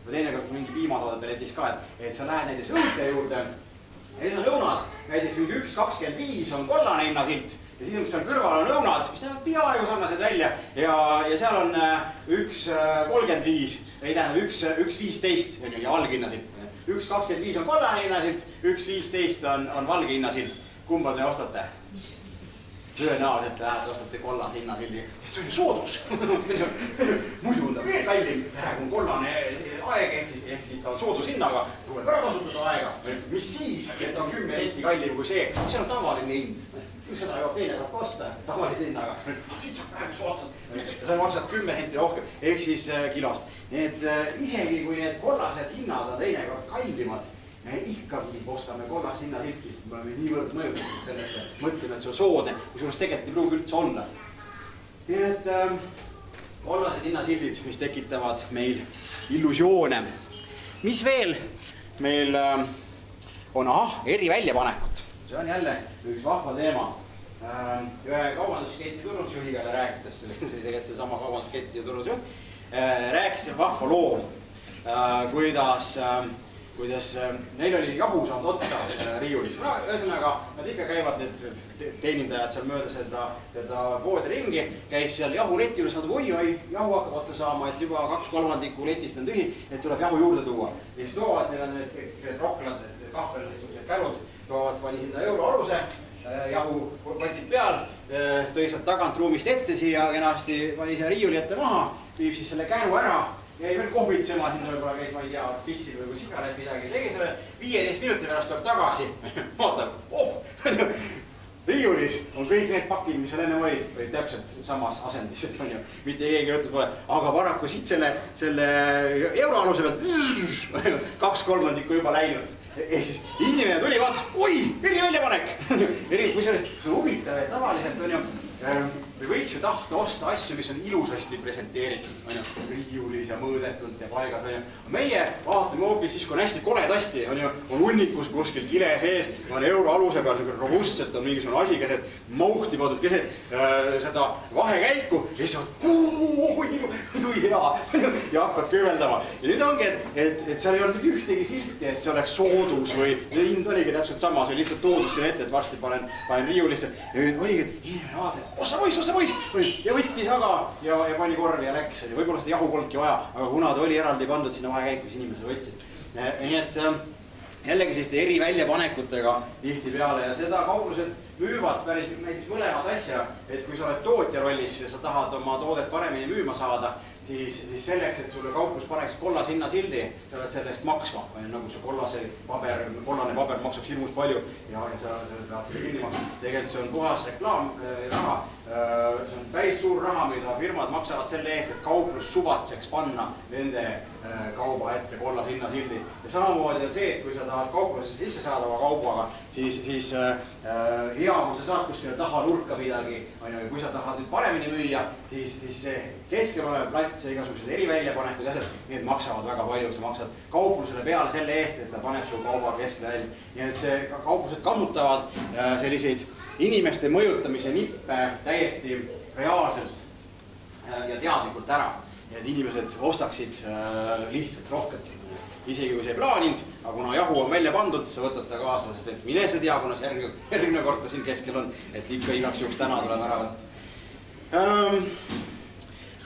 või teinekord mingi piimatoodete letis ka, et sa lähed näiteks õunte juurde, ja siis on õunad, näiteks mingi 1.25 on kollane hinnasilt, ja siis seal kõrval on õunad, mis näevad peaaegu sarnased välja, ja seal on 1.35, ei tähendab 1.15 ja valge hinnasilt. 1.25 on kollane hinnasilt, 1.15 on valge hinnasilt. Kumba te ostate? Tõenäoliselt lähete ostate kollase hinnasildi, sest see on ju soodus. Muidu on ta veel kallim, praegu on kollane aeg, ehk siis ta on soodushinnaga, tuleb ära kasutada aega. Mis siis, et on 10 senti kallim kui see on tavaline hind. Seda jõuab teine saab kosta tavalise hinnaga. Siit saab praegu soodsalt. Sa maksad 10 senti rohkem, ehk siis kilost. Nii et isegi kui need kollased hinnad on teinekord kallimad, me ikkagi ostame kollast hinnasiltist, me oleme niivõrd mõjutatud sellesse, mõtleme, et see on soodne, kui suures tegelikult ei pruugi üldse olla. Nii et kollased hinnasildid, mis tekitavad meil illusioone. Mis veel meil on, eri väljapanekud. See on jälle üks vahva teema. Ühe kaubandusketi turundusjuhiga rääkides, see oli tegelikult see sama kaubandusketi ja turundusjuht, rääkisin vahva loo, kuidas neil oli jahu saanud otsa riiulis. Ühesõnaga, nad ikka käivad need teenindajad seal mööda seda poodi ringi, käis seal jahu leti juures, oi, jahu hakkab otsa saama, et juba 2/3 letist on tühi, et tuleb jahu juurde tuua. Ja siis toovad, neil on need rohkelad, kahvel, kärud, toovad, pani sinna euroaluse, jahu kotid peal, tõi sealt tagant ruumist ette siia kenasti, pani siia riiuli ette maha, viib siis selle käru ära, jäi veel kohvitsema, sinna võib-olla käis, ma ei tea, pissil või kui sigaret midagi, tegi selle 15 minuti pärast tuleb tagasi, vaatab, riiulis on kõik need pakid, mis seal enne olid täpselt samas asendis, mitte keegi jutud pole, aga paraku siit selle euroaluse pealt 2/3 juba läinud. Ehk siis inimene tuli, vaatas, oi, eriväljapanek. Kui see on huvitav, et tavaliselt on ju, me võiks ju tahta osta asju, mis on ilusasti presenteeritud, riiulis ja mõõdetult ja paigas. Meie vaatame hoopis siis, kui on hästi koledasti, on hunnikus kuskil kile sees, on euro aluse peal robustselt, on mingisugune asi keset, mauhti pandud keset seda vahekäiku ja siis on hea ja hakkad kööveldama. Ja nüüd ongi, et seal ei olnud ühtegi silti, et see oleks soodus või hind oligi täpselt sama, see oli lihtsalt toodus siin ette, et varsti panen riiulisse. Ja nüüd oligi, et inimene vaata, et ossa poiss, ja võttis aga ja pani korvi ja läks. Võib-olla seda jahu polnudki vaja, aga kuna ta oli eraldi pandud sinna vahekäiku, siis inimesed võtsid. Nii et jällegi selliste eriväljapanekutega tihti peale ja seda kauplused müüvad päris näiteks mõlemad asja, et kui sa oled tootja rollis ja sa tahad oma toodet paremini müüma saada, siis selleks, et sulle kauplus paneks kollase hinnasildi, sa oled selle eest maksma, nagu see kollane paber maksaks hirmus palju ja sa pead selle kinni maksma. Tegelikult see on puhas reklaamraha, see on päris suur raha, mida firmad maksavad selle eest, et kauplus suvatseks panna nende kauba ette kollase hinnasildi. Ja samamoodi on see, et kui sa tahad kauplusesse sisse saada oma kaubaga, siis hea, kui sa saad kuskile taha nurka midagi, kui sa tahad nüüd paremini müüa, siis see keskel olev plats ja igasugused eriväljapanekud ja asjad, need maksavad väga palju, sa maksad kauplusele peale selle eest, et ta paneb su kauba keskele välja. Nii et see kauplused kasutavad selliseid inimeste mõjutamise nippe täiesti reaalselt ja teadlikult ära, et inimesed ostaksid lihtsalt rohkem. Isegi kui see ei plaaninud, aga kuna jahu on välja pandud, sa võtad ta kaasa, sest et mine see tea, kuna see järgmine kord ta siin keskel on, et ikka igaks juhuks täna tuleb ära võtta.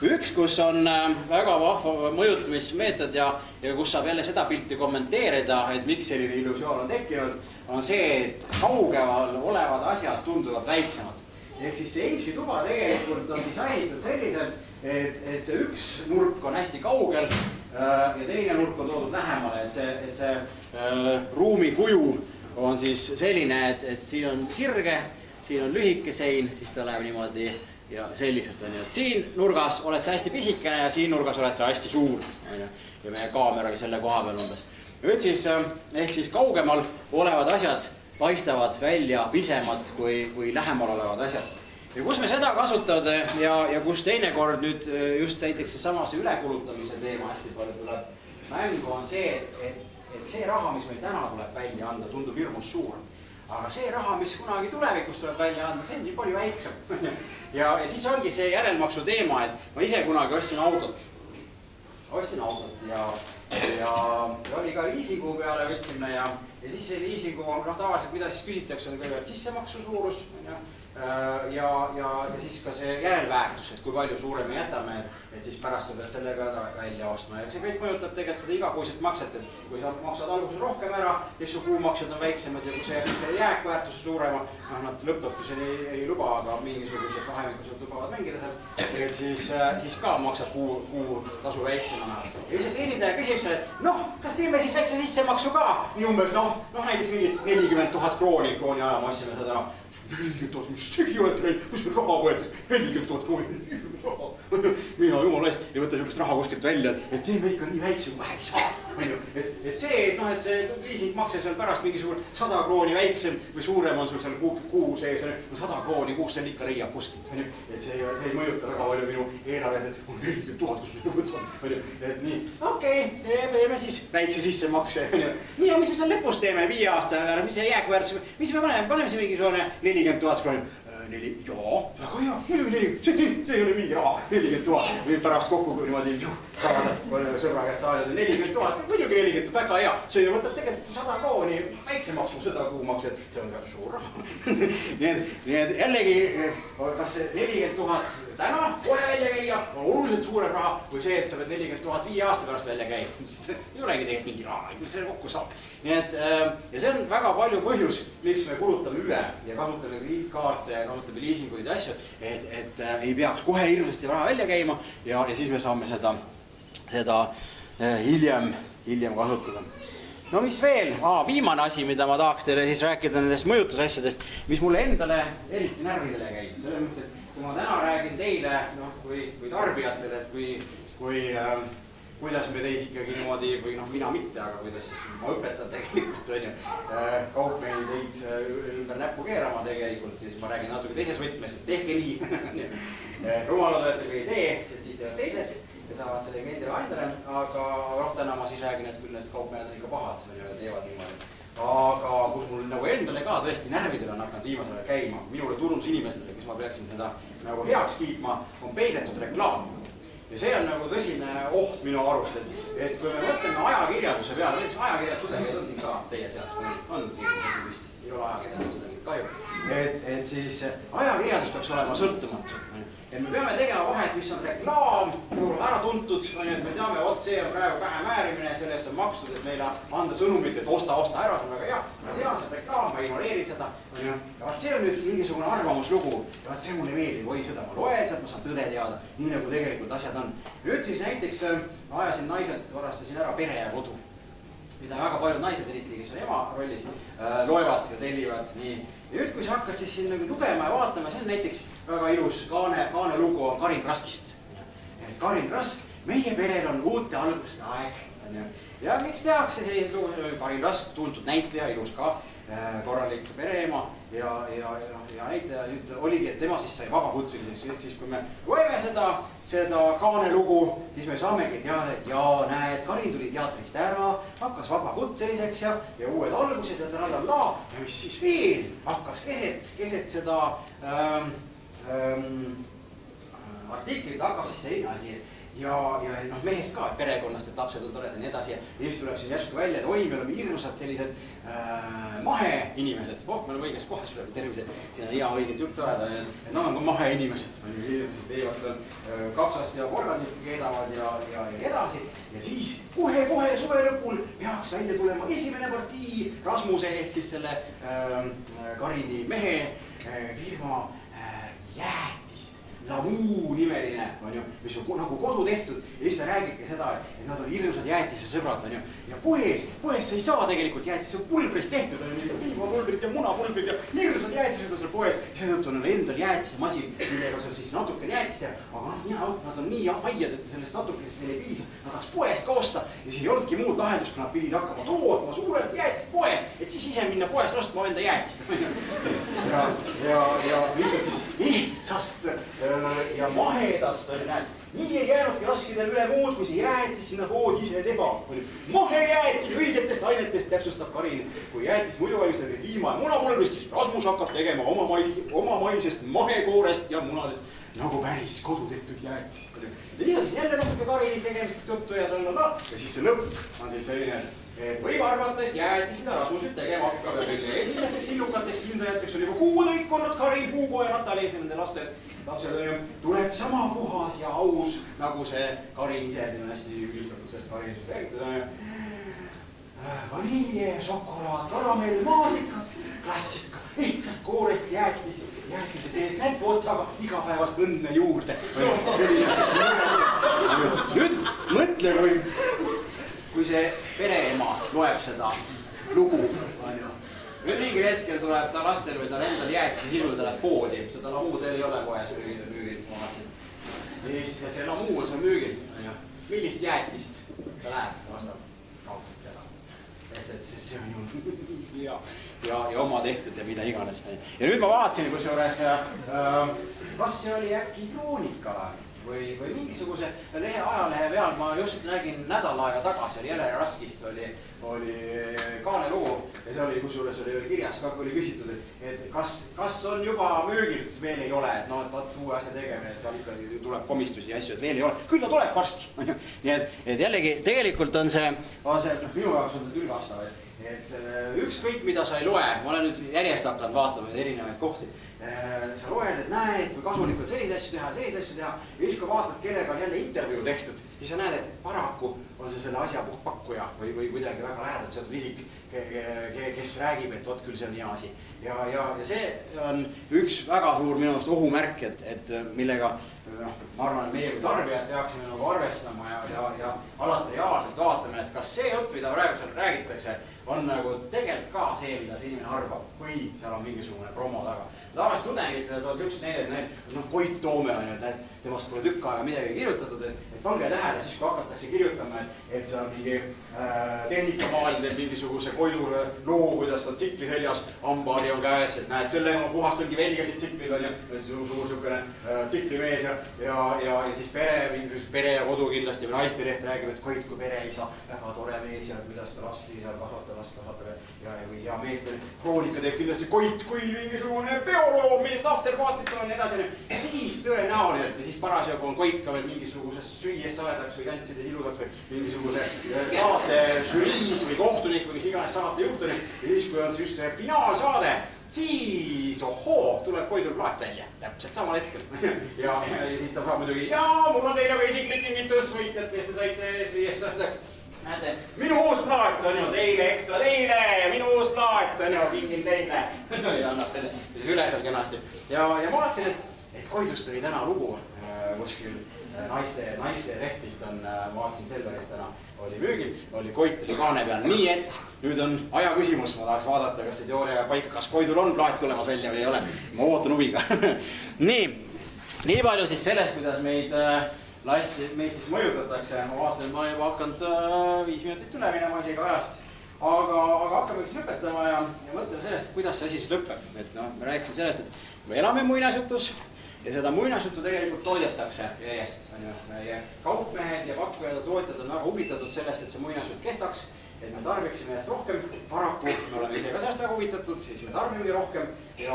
Üks, kus on väga vahva mõjutamismeetod ja kus saab jälle seda pilti kommenteerida, et miks selline illusioon on tekkinud, on see, et kaugemal olevad asjad tunduvad väiksemad. Ehk siis see Amesi tuba tegelikult on disainitud selliselt, et see üks nurk on hästi kaugel ja teine nurk on toodud lähemale, et see ruumi kuju on siis selline, et siin on sirge, siin on lühike sein, siis ta läheb niimoodi ja selliselt on. Et siin nurgas oled sa hästi pisikene ja siin nurgas oled sa hästi suur. Ja meie kaamera oli selle koha peal umbes. Nüüd siis, ehk siis kaugemal olevad asjad paistavad välja pisemad kui lähemal olevad asjad. Ja kus me seda kasutavad ja kus teinekord nüüd just näiteks see ülekulutamise teema hästi palju tuleb mängu on see, et see raha, mis meil täna tuleb välja anda, tundub hirmus suur. Aga see raha, mis kunagi tulevikus tuleb välja anda, see on nii palju väiksem. Ja siis ongi see järelmaksu teema, et ma ise kunagi ostsin autot ja oli ka liisingu peale võtsime ja siis see liisingu, tavaliselt mida siis küsitakse, on kõigepealt sissemaksu suurus ja siis ka see järelväärtus, et kui palju suure me jätame, et siis pärast sa pead sellega välja ostma. Ja see kõik mõjutab tegelikult seda igakuiselt makset, et kui sa maksad alguses rohkem ära, siis su kuumaksed on väiksemad ja kui see jääkväärtus suurema, nad lõppõppiseni ei luba, aga mingisugused vahemikused lubavad mängida seal, et siis ka maksad kuu tasu väiksemana. Ja siis teenindaja küsib seal, et kas teeme siis väikse sissemaksu ka? Nii umbes, näiteks mingi 40 000 krooni aja ma ostsime seda 40 000, mis segi olete näinud, kus meil raha võetud, 40 000 krooni, raha. Mina jumala eest ei võta sellist raha kuskilt välja, et teeme ikka nii väikse kui vähegi saa. Et see liisingmakse seal pärast mingisugune 100 krooni väiksem või suurem on sul seal kuu sees, 100 krooni kuus seal ikka leiab kuskilt. Et see ei mõjuta väga palju minu eelarvet, et on 40 000, kus me võtame. Et nii, okei, teeme siis väikse sissemakse. Nii, mis me seal lõpus teeme 5 aasta peale, mis see jääkväärtus, mis me paneme see mingisugune 40 000 krooni. Jaa, väga hea, 40, see ei ole mingi raha, 40 000. Või pärast kokku niimoodi sõbra käest aajad 40 000, muidugi 40 000, väga hea. See võtab tegelikult 100 krooni väikse maksu, seda kuumaksed, see on ka suur raha. Nii et jällegi, kas see 40 000 täna kohe välja käia on oluliselt suurem raha või see, et sa pead 40 000 5 aasta pärast välja käib. Ei olegi tegelikult mingi raha, küll selle kokku saab. Nii et, ja see on väga palju põhjus, miks me kulutame üle ja kasutame krediitkaarte ja kasutame liisinguid ja asju, et ei peaks kohe hirmsasti raha välja käima ja siis me saame seda hiljem kasutada. No mis veel? Viimane asi, mida ma tahaks teile siis rääkida nendest mõjutusasjadest, mis mulle endale eriti närvidele käib. Selles mõttes, et kui ma täna räägin teile kui tarbijatele, et kui kuidas me teid ikkagi niimoodi, või noh, mina mitte, aga kuidas siis ma õpetan tegelikult, on ju, kaupmehi teid ümber näppu keerama tegelikult, siis ma räägin natuke teises võtmes, et tehke nii. Rumalad ei tee, sest siis teevad teised ja saavad selle kliendile andele, aga täna ma siis räägin, et küll need kaupmehed on ikka pahad, on ju, ja teevad niimoodi. Aga kus mul nagu endale ka tõesti närvidel on hakanud viimasel ajal käima, minule turundusinimestele, kes ma peaksin seda nagu heaks kiitma, on peidetud reklaam. Ja see on nagu tõsine oht minu arust, et kui me mõtleme ajakirjanduse peale, näiteks ajakirjandusudegid on siin ka teie seas, on vist, ei ole ajakirjandusudegid kahju, et siis ajakirjandus peaks olema sõltumatu. Et me peame tegema vahet, mis on reklaam, kui on ära tuntud, et me teame, see on praegu vähemäärimine, selle eest on makstud, et meile anda sõnumit, et osta ära, see on väga hea. Ma tean, see on reklaam, ma ignoreerin seda. Ja vaat see on nüüd mingisugune arvamuslugu ja vaat see mulle meeldib, või seda ma loen sealt, ma saan tõde teada, nii nagu tegelikult asjad on. Nüüd siis näiteks ajasin naiselt, varastasin ära Pere ja Kodu, mida väga paljud naised, eriti kes on ema rollis, loevad ja tellivad nii. Ja nüüd, kui sa hakkad siis siin nagu lugema ja vaatama, see on näiteks väga ilus kaane lugu on Karin Raskist. Karin Rask, meie perel on uute alguste aeg. Ja miks tehakse sellised lugu, Karin Rask, tuntud näitleja, ilus ka, korralik pereema ja näitleja nüüd oligi, et tema siis sai vabakutseliseks. Ehk siis, kui me loeme seda kaane lugu, siis me saamegi teada, et jaa, näed, Karin tuli teatrist ära, hakkas vabakutseliseks ja uued algused ja tralala. Ja mis siis veel hakkas keset seda artiklit hakkab siis selline asi. Ja mehest ka, et perekonnast, et lapsed on toredad ja nii edasi. Ja siis tuleb siin järsku välja, et oi, me oleme hirmsad sellised maheinimesed. Me oleme õiges kohas üle tervise. Siin on hea õiget juttu ajada. Et nad on maheinimesed. Inimesed teevad seal kapsast ja porgandit keedavad ja edasi. Ja siis kohe suve lõpul peaks välja tulema esimene partii Rasmuse ehk siis selle Karini mehe firma Jäätis. Lamuu nimeline, mis on nagu kodu tehtud ja siis ta räägibki seda, et nad on hirmsad jäätise sõbrad. Ja poes sa ei saa tegelikult jäätise pulbrist tehtud, piimapulbrit ja munapulbrit ja hirmsad jäätised on seal poes. Seetõttu on endal jäätisemasin, millega seal siis natuke jäätist teha, aga nad on nii aiad, et sellest natukesest neile piis. Nad tahaks poest ka osta ja siis ei olnudki muud lahendust, kui nad pidid hakkama tootma suurelt jäätist poes, et siis ise minna poest ostma enda jäätist. Ja mis on siis ehtsast ja mahedast, näed, nii ei jäänudki raskidel üle muud, kui see jäätis sinna poodi ise teha. Mahejäätis õigetest ainetest täpsustab Karin. Kui jäätis muidu valmistada piima ja munapulbrist, siis Rasmus hakkab tegema omamaisest mahekoorest ja munadest nagu päris kodu tehtud jäätis. Ja nii on siis jälle natuke Karinis tegemistest juttu ja tallala. Ja siis see lõpp on siis selline, et võib arvata, et jäätis, mida Rasmus nüüd tegema hakkab ja mille esimesteks innukateks hindajateks on juba kuutõik olnud Karin, Puugo ja Natali, nende lapsed tuleb sama puhas ja aus, nagu see Karin ise, siin on hästi ülistatud sellest Karinist räägitud. Vanilje, šokolaad, karamell, maasikad, klassika, ehtsast koorest jäätise sees näpu otsaga igapäevast õnne juurde. Nüüd mõtle, kui see pereema loeb seda lugu, nüüd mingil hetkel tuleb ta lastel või ta endal jäätise sisul, ta läheb poodi, seda lamuu teil ei ole kohe müügil. Ja see lamuu on seal müügil. Millist jäätist ta läheb, vastab raudselt seda. Sest see on ju ja oma tehtud ja mida iganes. Ja nüüd ma vaatasin, kusjuures, kas see oli äkki Kroonika või mingisuguse ajalehe peal, ma just nägin nädal aega tagasi, oli Jelena Raskist oli kaane lugu ja see oli, kusjuures oli kirjas ka, kui oli küsitud, et kas on juba müügil, et veel ei ole, et vaat uue asja tegemine, et seal ikkagi tuleb komistusi ja asju, et veel ei ole, küll ta tuleb varsti. Nii et jällegi, tegelikult on see minu jaoks on see tülgastav, et ükskõik mida sa ei loe, ma olen nüüd järjest hakanud vaatama erinevaid kohti, sa loed, et näed, kui kasulikult selliseid asju teha ja siis kui vaatad, kellega on jälle intervjuu tehtud, siis sa näed, et paraku on see selle asja pakkuja või kuidagi väga lähedalt seotud isik, kes räägib, et vot küll see on hea asi. Ja see on üks väga suur minu arust ohumärk, et millega ma arvan, et meie kui tarbijad peaksime nagu arvestama ja alati reaalselt vaatame, et kas see jutt, mida praegu seal räägitakse, on nagu tegelikult ka ka see, mida see inimene arvab, või seal on mingisugune promo taga. Tavaliselt tudengid toovad sellised näited, et Koit Toome on, et temast pole tükk aega midagi kirjutatud, et pange tähele siis, kui hakatakse kirjutama, et see on mingi tehnikamaaline teeb mingisuguse Koidu loo, kuidas ta on tsikli seljas, hambari on käes, et näed, selle ma puhastangi velgasid tsiklil on ja suur sükene tsiklimees ja siis pere ja kodu kindlasti või naistereht räägib, et Koit kui pereisa, väga tore mees ja kuidas ta lapsi seal kasvatab ja hea mees. Kroonika teeb kindlasti Koit kui mingisugune peoloom, millist afterpartit on ja edasi. Siis tõenäoliselt ja siis parasjagu on Koit ka veel mingisuguses süües saledaks või tantsides iludaks või mingisuguse saate žüriis või kohtunik või mis iganes saate juht on. Ja siis, kui on just see finaalsaade, siis ohoo, tuleb Koidul plaat välja, täpselt samal hetkel. Ja siis ta saab muidugi, mul on teile ka isiklik kingitus, võitjad, kes te saite süües saadaks. Näete, minu uus plaat on ju teile, ekstra teile, minu uus plaat on ju, kingin teile. Ja annab selle siis üle seal kenasti. Ja ma vaatasin, et Koidust oli täna lugu kuskil naiste rehtist on, ma vaatasin Selverist täna, oli müügil, oli Koit oli kaane peal. Nii et nüüd on aja küsimus, ma tahaks vaadata, kas see teooria paika, kas Koidul on plaat tulemas välja või ei ole. Ma ootan huviga. Nii palju siis sellest, kuidas meid siis mõjutatakse. Ma vaatan, ma olen juba hakanud 5 minutit üle minema isegi ajast. Aga hakkame siis lõpetama ja mõtleme sellest, kuidas see asi siis lõpeb. Et me rääkisin sellest, et me elame muinasjutus ja seda muinasjuttu tegelikult toodetakse järjest. Meie kaupmehed ja pakkujad ja tootjad on väga huvitatud sellest, et see muinasjutt kestaks, et me tarbiksime järjest rohkem. Paraku me oleme ise ka sellest väga huvitatud, siis me tarbimegi rohkem ja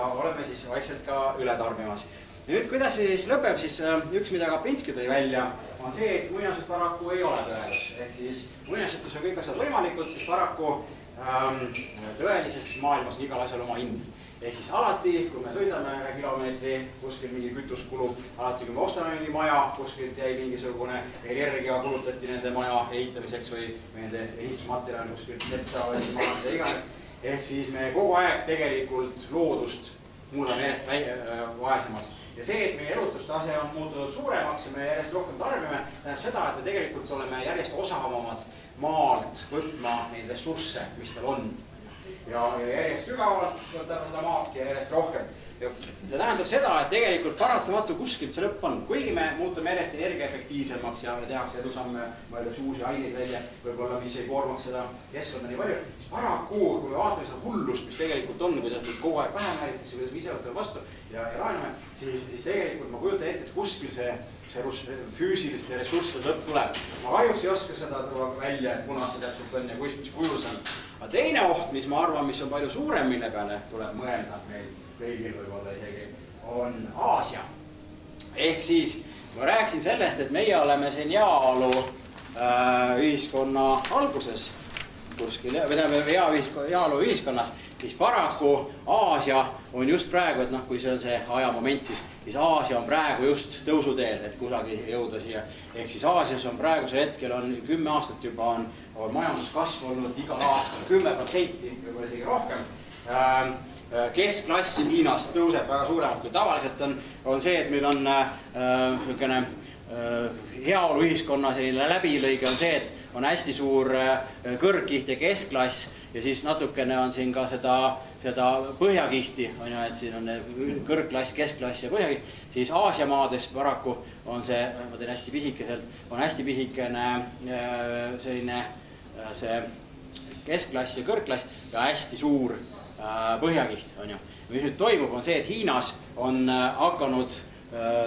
oleme siis vaikselt ka üle tarbimas. Ja nüüd, kuidas see siis lõpeb, siis üks, mida Kapinski tõi välja, on see, et muinasjutt paraku ei ole tõelus. Ehk siis muinasjutus on kõik asjad võimalikud, siis paraku tõelises maailmas on igal asjal oma hind. Ehk siis alati, kui me sõidame 1 kilomeetri, kuskil mingi kütus kulub, alati kui me ostame mingi maja, kuskilt jäi mingisugune energia kulutati nende maja ehitamiseks või nende ehitusmaterjal kuskilt metsa või maja, mida iganes. Ehk siis me kogu aeg tegelikult loodust muudame järjest vaesemaks. Ja see, et meie elutustase on muutunud suuremaks ja me järjest rohkem tarbime, tähendab seda, et me tegelikult oleme järjest osavamad maalt võtma neid ressursse, mis tal on. Ja järjest sügavalt võtab seda maad ja järjest rohkem. Ja see tähendab seda, et tegelikult paratamatu kuskilt see lõpp on. Kuigi me muutume järjest energiaefektiivsemaks ja tehakse edusamme, mõeldakse uusi aineid välja, võib-olla mis ei koormaks seda keskkonna nii palju. Paraku, kui me vaatame seda hullust, mis tegelikult on, kuidas kogu aeg vähem ääritakse, kuidas me ise võtame vastu ja laename, siis tegelikult ma kujutan ette, et kuskil see füüsiliste ressursside lõpp tuleb. Ma kahjuks ei oska seda tuua välja, et kuna see täpselt on ja mis kujul see on. Aga teine oht, mis ma arvan, mis on palju suurem, mille peale tuleb mõelda meil kõigil võib-olla isegi, on Aasia. Ehk siis ma rääkisin sellest, et meie oleme siin heaolu ühiskonna alguses kuskil, heaolu ühiskonnas, siis paraku Aasia on just praegu, et kui see on see ajamoment, siis Aasia on praegu just tõusuteel, et kusagil jõuda siia. Ehk siis Aasias on praegusel hetkel 10 aastat juba on majanduskasv olnud igal aastal 10%, võib-olla isegi rohkem. Keskklass Hiinas tõuseb väga suuremalt, kui tavaliselt on see, et meil on heaolu ühiskonna selline läbilõige on see, et on hästi suur kõrgkiht ja keskklass ja siis natukene on siin ka seda põhjakihti, et siin on kõrgklass, keskklass ja põhjakiht, siis Aasia maades paraku on see, ma teen hästi pisikeselt, on hästi pisikene selline see keskklass ja kõrgklass ja hästi suur põhjakiht on ju. Mis nüüd toimub on see, et Hiinas on hakanud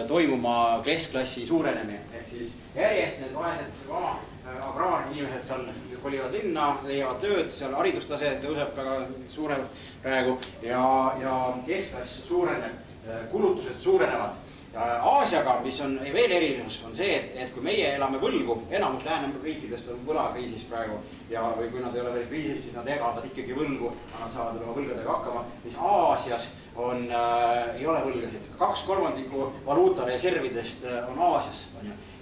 toimuma keskklassi suurenemine. Ehk siis järjest need vaesed agraariinimesed seal kolivad linna, leiavad tööd, seal haridustase tõuseb väga suurem praegu ja keskklass suureneb, kulutused suurenevad. Aasiaga, mis on veel erinevus, on see, et kui meie elame võlgu, enamus Läänemriikidest on võlakriisis praegu või kui nad ei ole veel kriisis, siis nad jagavad ikkagi võlgu, nad saavad oma võlgadega hakkama, siis Aasias ei ole võlgasid. 2/3 valuutareservidest on Aasias.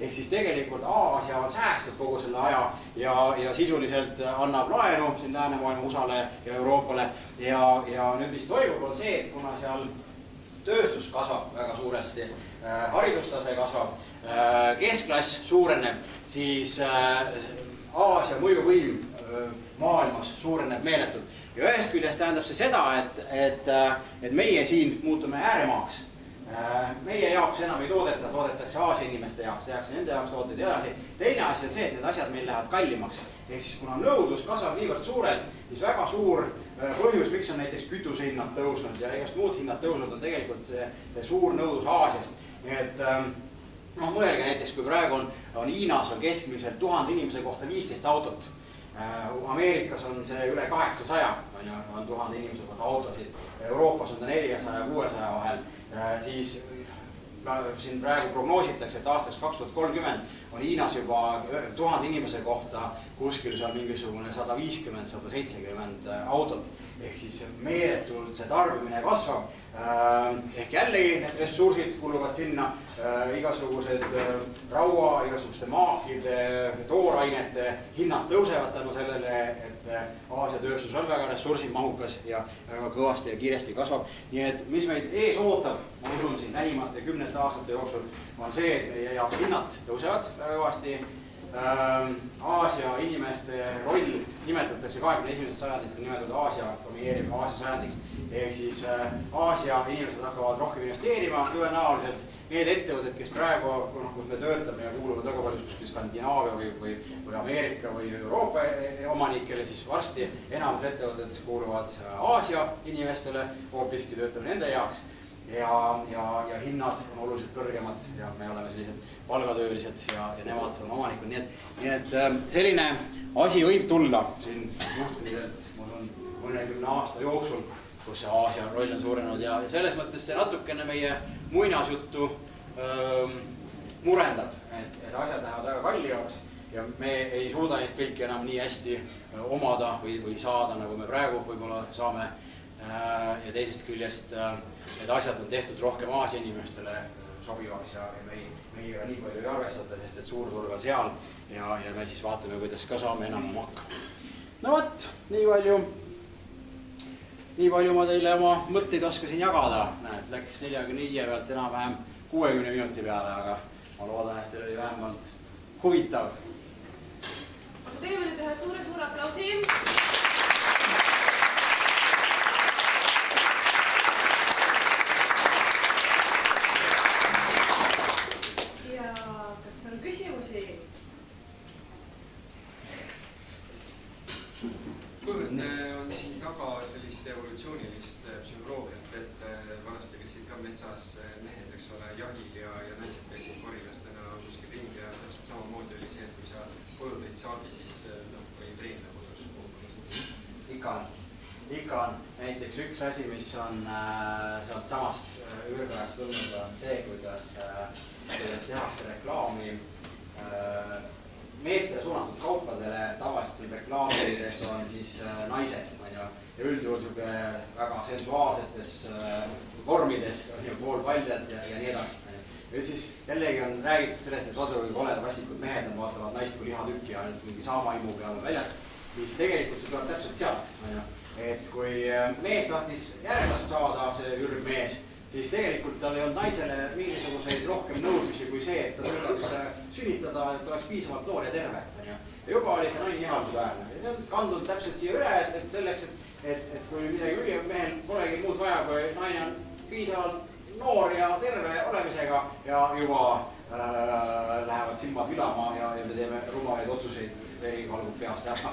Ehk siis tegelikult Aasia on säästnud kogu selle aja ja sisuliselt annab laenu siin Läänemaailma USA-le ja Euroopale ja nüüd mis toimub on see, et kuna seal tööstus kasvab väga suuresti, haridustase kasvab, keskklass suureneb, siis Aasia mõjuvõim maailmas suureneb meeletult. Ja ühest küljest tähendab see seda, et meie siin muutume ääremaaks. Meie jaoks enam ei toodetakse Aasia inimeste jaoks, tehakse nende jaoks tooteid edasi. Teine asi on see, et need asjad meil lähevad kallimaks. Ehk siis kuna nõudlus kasvab niivõrd suurelt, siis väga suur põhjus, miks on näiteks kütusehinnad tõusnud ja igast muud hinnad tõusnud, on tegelikult see suur nõudlus Aasiast. Nii et mõelge näiteks, kui praegu on Hiinas on keskmiselt 1000 inimese kohta 15 autot. Ameerikas on see üle 800, on 1000 inimese kohta autosid. Euroopas on ta 400 ja 600 vahel. Siis siin praegu prognoositakse, et aastaks 2030 on Hiinas juba 1000 inimese kohta kuskil seal mingisugune 150-170 autot. Ehk siis meeletult see tarbimine kasvab. Ehk jällegi need ressursid kuluvad sinna, igasugused raua, igasuguste maakide, toorainete hinnad tõusevad tänu sellele, et see Aasia tööstus on väga ressursimahukas ja väga kõvasti ja kiiresti kasvab. Nii et mis meid ees ootab, ma usun siin lähimate 10 aastate jooksul, on see, et meie jaoks hinnad tõusevad väga kõvasti. Aasia inimeste roll nimetatakse 21. sajandit nimetatud Aasia domineerib Aasia sajandiks. Ehk siis Aasia inimesed hakkavad rohkem investeerima tõenäoliselt. Need ettevõtted, kes praegu, kus me töötame ja kuuluvad väga palju kuskil Skandinaavia või Ameerika või Euroopa omanikele, siis varsti enamus ettevõtted kuuluvad Aasia inimestele, hoopiski töötame nende jaoks. Ja hinnad on oluliselt kõrgemad ja me oleme sellised palgatöölised ja nemad on omanikud. Nii et selline asi võib tulla siin juhtimiselt, mul on mõnekümne aasta jooksul, kus see Aasia roll on suurenenud ja selles mõttes see natukene meie muinasjuttu murendab, et asjad lähevad väga kallimaks ja me ei suuda neid kõiki enam nii hästi omada või saada, nagu me praegu võib-olla saame. Ja teisest küljest need asjad on tehtud rohkem Aasia inimestele sobivaks ja meiega nii palju ei arvestata, sest et suurturg on seal ja me siis vaatame, kuidas ka saame enam makka. No võt, nii palju ma teile oma mõtteid oskasin jagada. Näed, läks 45 pealt enam-vähem 60 minuti peale, aga ma loodan, et teil oli vähemalt huvitav. Teeme nüüd ühe suure aplausi. Kuivõrd on siin taga sellist evolutsioonilist psühholoogiat, et vanasti käisid ka metsas mehed, eks ole, jahil ja naised käisid korilastena kuskil ringi ja täpselt samamoodi oli see, et kui sa koju tõid saagi, siis või treenida kodus. Ikka on näiteks üks asi, mis on sealt samast ürgajast tulnud, on see, kuidas tehakse reklaami meestele suunatud kaupadele. Tavaliselt reklaamides on siis naised ja üldjuhul väga sensuaalsetes vormides on ju poolpaljad ja nii edasi. Nüüd siis jällegi on räägitud sellest, et vaata, kui koledad vastikud mehed vaatavad naist kui lihatükki ja mingi saamaimu peal on väljas, siis tegelikult see tuleb täpselt sealt. Et kui mees tahtis järglast saada, see ürgmees, siis tegelikult tal ei olnud naisele mingisuguseid rohkem nõudmisi kui see, et ta suudaks sünnitada, et oleks piisavalt noor ja terve. Ja juba oli see naine ihaldusväärne. Ja see on kandunud täpselt siia üle, et selleks, et kui midagi mehel polegi muud vaja, kui naine on piisavalt noor ja terve olemisega ja juba lähevad silmad vilama ja me teeme rumalaid otsuseid, veri valgub peast ära.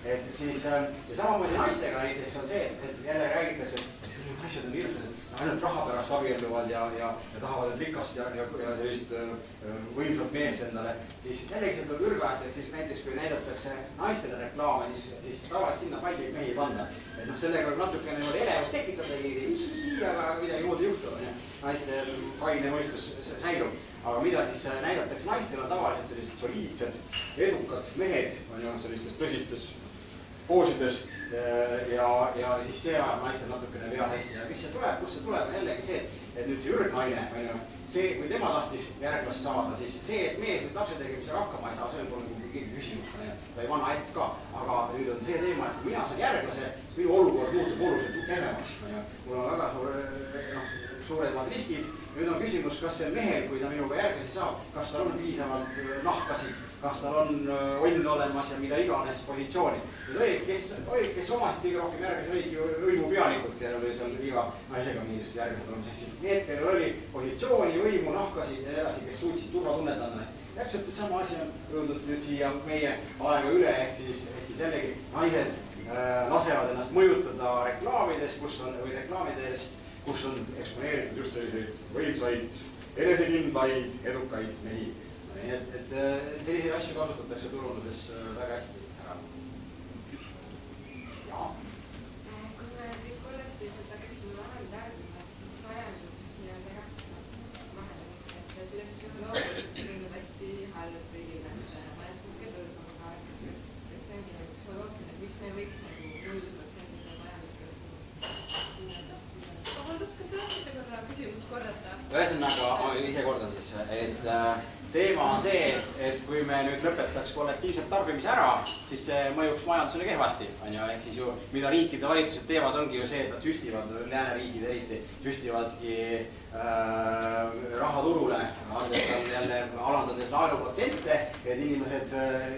Et siis, ja samamoodi naistega näiteks on see, et jälle räägitakse, et naised on hirmsad, et ainult raha pärast abielluvad ja tahavad rikast ja sellist võimsat meest endale. Siis jällegi see tuleb ürgajast, et siis näiteks kui näidatakse naistele reklaame, siis tavaliselt sinna palju mehi panda. Et sellega võib natukene elevust tekitada, aga midagi muud ei juhtu. Naiste kaine mõistus säilub. Aga mida siis näidatakse naistel on tavaliselt sellised soliidsed, edukad mehed on ju sellistes tõsistes poosides ja siis see ajab naistel natukene vead hästi. Ja mis see tuleb, kust see tuleb, on jällegi see, et nüüd see ürgnaine, see, kui tema tahtis järglast saada, siis see, et mees nüüd lapse tegemisega hakkama ei saa, see on mingi küsimus, ta ei vana ett ka. Aga nüüd on see teema, et kui mina saan järglase, siis minu olukord muutub oluliselt kehvemaks. Mul on väga suuremad riskid. Nüüd on küsimus, kas see mehel, kui ta minuga järgmisi saab, kas tal on piisavalt nahkasid, kas tal on onn olemas ja mida iganes positsiooni. Nüüd kes omasid kõige rohkem järgmisi olid ju hõimupeanikud, kellel oli seal iga naisega mingisugust järgmised olemas. Siis need, kellel oli positsiooni, hõimu, nahkasid ja edasi, kes suutsid turvatunnet anda. Täpselt seesama asi on jõudnud nüüd siia meie aega üle, ehk siis jällegi naised lasevad ennast mõjutada reklaamides, või reklaamide eest, kus on eksponeeritud just selliseid võimsaid, enesekindlaid, edukaid mehi. Nii et selliseid asju kasutatakse turunduses väga hästi ära. Jaa. Kui me kõik kollektiivselt hakkaksime vahel tarbima, siis majandus nii-öelda jätkab vahel. Et üles psühholoogiliselt tundub hästi halb riigile, majandus kukeb õõgama aega. Kas see ongi nagu psühholoogiline, et miks me võiks nagu 0%-ga majanduskasvu? Vabandust, kas saate korra küsimust korrata? Ühesõnaga, ma ise kordan siis, et teema on see, et kui me nüüd lõpetaks kollektiivselt tarbimise ära, siis see mõjuks majandusele kehvasti. Ehk siis ju, mida riikide valitsused teevad, ongi ju see, et nad süstivad, lääneriigid eriti, süstivadki rahaturule, alandades laenuprotsente, et inimesed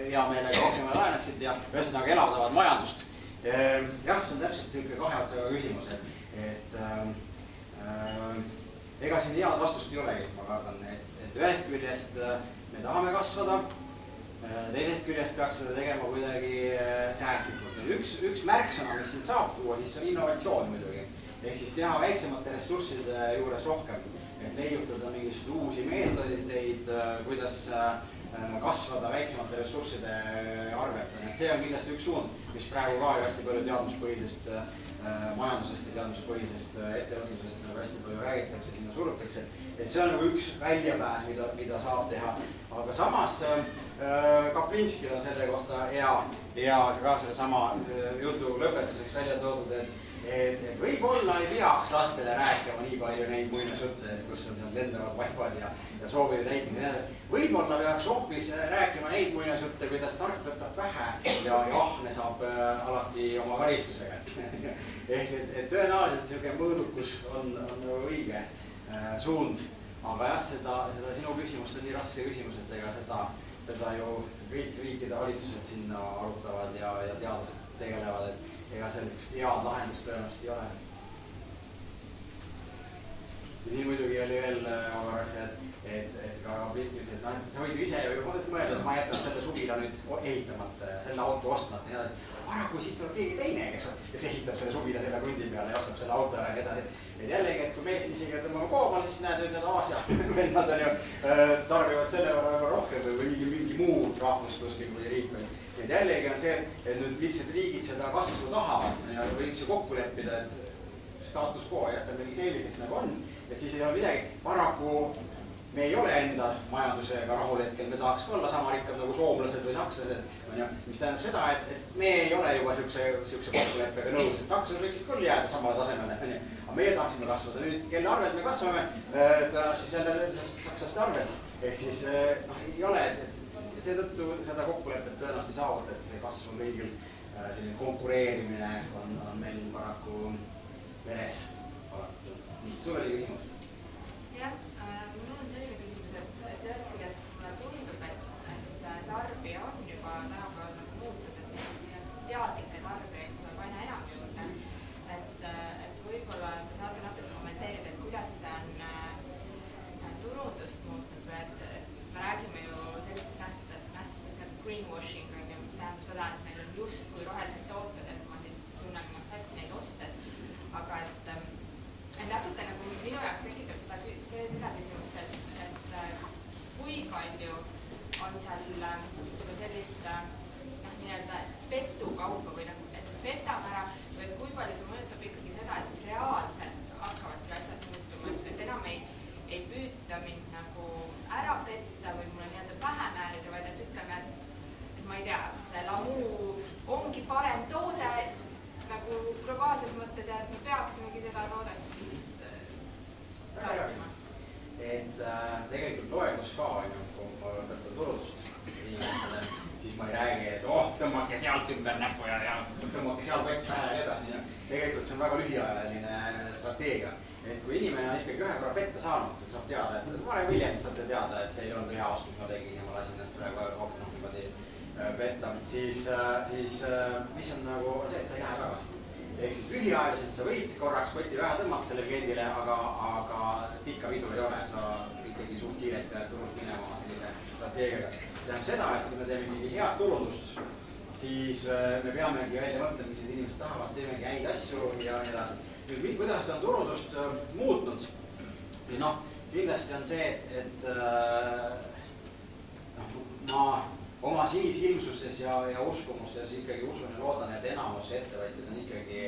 hea meelega rohkem laenaksid ja ühesõnaga elavdavad majandust. Jah, see on täpselt selline kahe otsaga küsimus, et ega siin head vastust ei olegi, ma kardan, et ühest küljest me tahame kasvada, teisest küljest peaks seda tegema kuidagi säästlikult. Üks märksõna, mis siin saab tuua, siis on innovatsioon muidugi. Ehk siis teha väiksemate ressursside juures rohkem, et leiutada mingisuguseid uusi meetodeid, kuidas kasvada väiksemate ressursside arvelt. See on kindlasti üks suund, mis praegu ka hästi palju teadmuspõhisest majandusest ja teadmuspõhisest ettevõtlusest nagu hästi palju räägitakse, sinna surutakse. Et see on nagu üks väljapääs, mida saab teha. Aga samas Kaplinskil on selle kohta hea ka selle sama jutu lõpetuseks välja toodud, et võib-olla ei peaks lastele rääkima nii palju neid muinasjutte, kus on seal lendavad vaipad ja soovivad täitmine. Võib-olla peaks hoopis rääkima neid muinasjutte, kuidas tark võtab vähe ja ahne saab alati oma karistusega. Ehk et tõenäoliselt selline mõõdukus on õige suund. Aga jah, seda sinu küsimust on nii raske küsimus, et ega seda ju kõik riikide valitsused sinna arutavad ja teadlased tegelevad, et ega sellist head lahendust tõenäoliselt ei ole. Ja siin muidugi oli veel korraks, et ka Kaplinskis, et sa võid ju ise mõelda, et ma jätan selle suvila nüüd ehitamata ja selle auto ostmata ja edasi. Paraku siis tuleb keegi teine, kes ehitab selle suvila selle kundi peale ja ostab selle auto ära ja edasi. Et jällegi, et kui meil isegi tõmbame koomale, siis näed, et Aasia vennad on ju tarbivad selle võrra rohkem või mingi muu rahvustuslik või riik. Et jällegi on see, et nüüd lihtsalt riigid seda kasvu tahavad ja võiks ju kokku leppida, et status quo jätame selliseks nagu on, et siis ei ole midagi. Paraku me ei ole enda majandusega rahul hetkel, me tahaks olla sama rikkad nagu soomlased või sakslased, mis tähendab seda, et me ei ole juba siukse kokkuleppega nõus, et sakslased võiksid küll jääda samale tasemele, aga meie tahaksime kasvada. Nüüd, kelle arvelt me kasvame, siis jälle sakslaste arvelt, ehk siis ei ole, et seetõttu seda kokkulepet tõenäoliselt ei saavuta, et see kasv on kõigil selline konkureerimine on meil paraku veres. Sul oli küsimus? Jah, mul on selline küsimus, et ühest küljest mulle tundub, et tarbija on juba tänapäeval nagu muutunud, et teadlikke tarbijaid tuleb aina enam juurde. Et võib-olla te saate natuke kommenteerida, et kuidas see on turundust muutnud või et me räägime ju sellistest nähtustest nagu greenwashing, mis tähendab seda, et meil on justkui rohelised tooted, et ma siis tunnen ennast hästi neid ostes. Aga et natuke nagu minu jaoks tekitab seda küsimust, et kui palju on seal sellist nii-öelda petukaupa või nagu, et petame ära või kui palju see mõjutab ikkagi seda, et siis reaalselt hakkavadki asjad muutuma, et enam ei püüta mind nagu ära petta või mulle nii-öelda pähe määrida, vaid et ütleme, et ma ei tea, see Lamu ongi parem toode nagu globaalses mõttes ja et me peaksimegi seda toodet tarbima. Et tegelikult loendus ka, kui ma lõpetan turundust inimestele, siis siis ma ei räägi, et tõmmake sealt ümber näppu ja tõmmake seal kott pähe ja nii edasi. Tegelikult see on väga lühiajaline strateegia. Et kui inimene on ikkagi ühe korra petta saanud, siis saab teada, et varem hiljem saate teada, et see ei olnud hea oskus, ma tegin ja ma lasin ennast praegu niimoodi petta. Siis mis on nagu see, et sa ei lähe tagasi. Ehk siis lühiajaliselt sa võid korraks koti vähe tõmmata selle kliendile, aga pikka vidu ei ole, sa ikkagi suht kiiresti lähed turult minema sellise strateegiaga. See tähendab seda, et kui me teeme mingi head turundust, siis me peamegi välja mõtlema, mis need inimesed tahavad, teemegi häid asju ja nii edasi. Nüüd, kuidas ta on turundust muutnud? Kindlasti on see, et ma oma sinisilmsuses ja uskumustes ikkagi usun ja loodan, et enamus ettevõtjad on ikkagi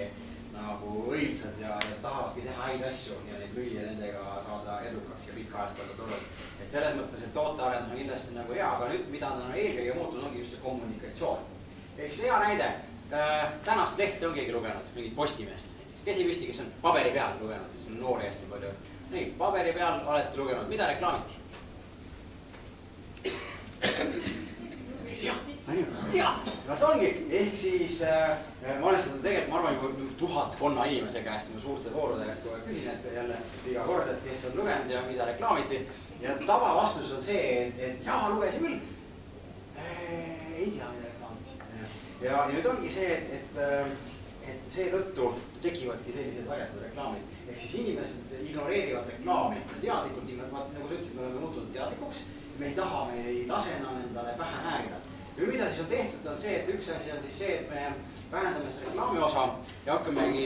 nagu õilsad ja tahavadki teha häid asju ja neid müüa ja nendega saada edukaks ja pikka aega turul. Et selles mõttes, et tootearendus on kindlasti nagu hea, aga nüüd, mida on eelkõige muutunud, ongi just see kommunikatsioon. Eks hea näide, tänast lehte on keegi lugenud, mingit Postimeest. Käsi püsti, kes on paberi peal lugenud, siis on noori hästi palju. Nii, paberi peal olete lugenud, mida reklaamiti? Ja, nad ongi, ehk siis ma olen seda tegelikult, ma arvan, juba 1000 konna inimese käest, ma suurte voorude käest kogu aeg küsin, et jälle iga kord, et kes on lugenud ja mida reklaamiti. Ja tavavastus on see, et jaa, lugesin küll, ei tea, mida reklaamiti. Ja nüüd ongi see, et seetõttu tekivadki sellised väljased reklaamid. Ehk siis inimesed ignoreerivad reklaami. Teadlikult, nagu sa ütlesid, me oleme muutunud teadlikuks. Me ei taha, me ei lase enam endale pähe häärida. Ja mida siis on tehtud, on see, et üks asi on siis see, et me vähendame seda reklaami osa ja hakkamegi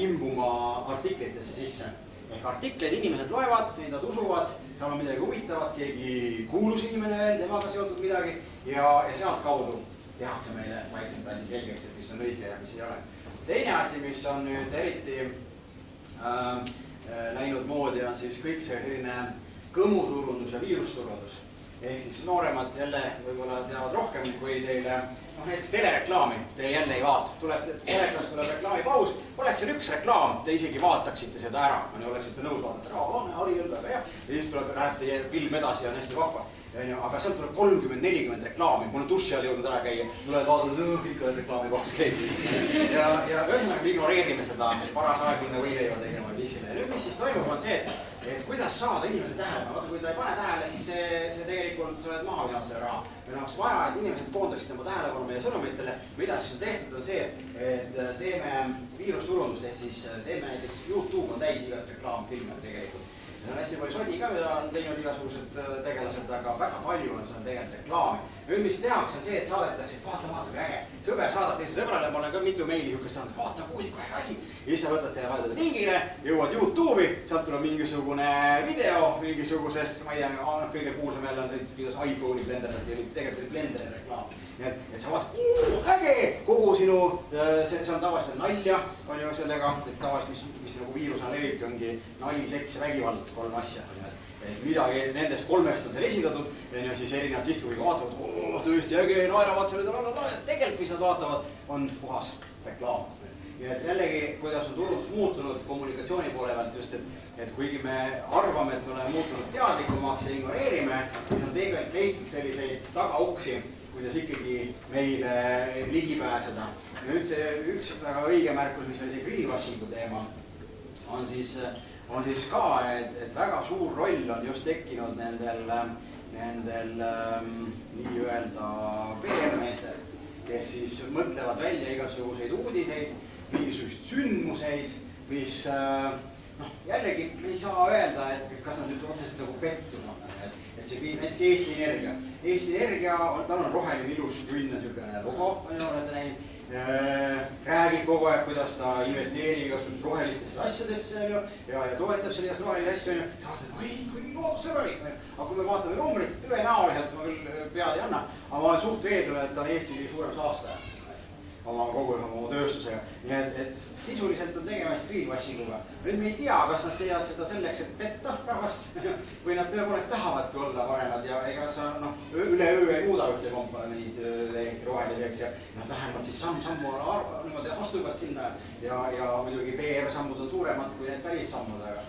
imbuma artiklitesse sisse. Ehk artikleid inimesed loevad, neid nad usuvad, seal on midagi huvitavat, keegi kuulus inimene veel, temaga seotud midagi ja sealt kaudu tehakse meile vaikselt asi selgeks, et mis on õige ja mis ei ole. Teine asi, mis on nüüd eriti läinud moodi, on siis kõik see selline kõmuturundus ja viirusturundus. Ehk siis nooremad jälle võib-olla teavad rohkem, kui teile näiteks telereklaami te jälle ei vaata. Telekas tuleb reklaamipaus, oleks seal üks reklaam, te isegi vaataksite seda ära. Oleksite nõus vaadata, Harri Õll, väga hea. Ja siis läheb teie film edasi ja on hästi vahva. Aga seal tuleb 30-40 reklaami, mul on duši all jõudnud ära käia, tuled vaadata, ikka reklaami kohas käib. Ja ühesõnaga me ignoreerime seda paras aegmine võileiva tegema viisile. Nüüd mis siis toimub on see, et kuidas saada inimese tähelepanu. Vaata, kui ta ei pane tähele, siis see tegelikult sa oled maha veanud selle raha. Meil oleks vaja, et inimesed koondaksid oma tähelepanu meie sõnumitele. Mida siis on tehtud on see, et teeme viirusturundust, ehk siis teeme näiteks YouTube on täis igast reklaamfilme tegelikult. See on hästi palju sodi ka, mida on teinud igasugused tegelased, aga väga palju on seal tegelikult reklaami. Nüüd, mis tehakse, on see, et saadetakse, et vaata, kui äge. Sõber saadab teise sõbrale, ma olen ka mitu meili niisugust saanud, vaata, kui äge asi. Ja siis sa võtad selle vaadata lingile, jõuad YouTube'i, sealt tuleb mingisugune video mingisugusest, ma ei tea, kõige kuulsam jälle on see, kuidas iPhone'i blenderdati, tegelikult oli blenderi reklaam. Et sa vaatad, äge, kogu sinu, see on tavaliselt nalja, on ju sellega, et tavaliselt, mis nagu viirusena levibki, ongi nali, seks ja vägivald, 3 asja. Et midagi nendest 3-st on seal esindatud ja siis erinevad sihtgrupid vaatavad, tõesti äge, naeravad selle, tegelikult mis nad vaatavad, on puhas reklaam. Ja et jällegi, kuidas on turundus muutunud kommunikatsiooni poole pealt just, et kuigi me arvame, et me oleme muutunud teadlikumaks ja ignoreerime, siis on tegelikult leitud selliseid tagauksi, kuidas ikkagi meile ligi pääseda. Ja nüüd see üks väga õige märkus, mis oli see greenwashingu teema, on siis ka, et väga suur roll on just tekkinud nendel nii-öelda PR-meestel, kes siis mõtlevad välja igasuguseid uudiseid, mingisuguseid sündmuseid, mis jällegi me ei saa öelda, et kas nad nüüd otseselt nagu pettunud. Et see näiteks Eesti Energia. Eesti Energia, tal on roheline ilus künne niisugune logo, olete näinud. Räägib kogu aeg, kuidas ta investeerib igasugust rohelistesse asjadesse ja toetab sellisest rohelisi asju. Sa vaatad, oi, kui loodussõbralik. Aga kui me vaatame numbrit, siis tõenäoliselt ma küll pead ei anna, aga ma olen suht veendunud, et ta on Eesti suurem saastaja oma tööstusega. Nii et sisuliselt on tegemist greenwashinguga. Nüüd me ei tea, kas nad teevad seda selleks, et petta rahvast või nad tõepoolest tahavadki olla paremad ja ega sa üleöö ei muuda ühte komponendid täiesti roheliseks ja nad vähemalt siis sammu niimoodi astuvad sinna ja muidugi PR-sammud on suuremad kui need päris sammud, aga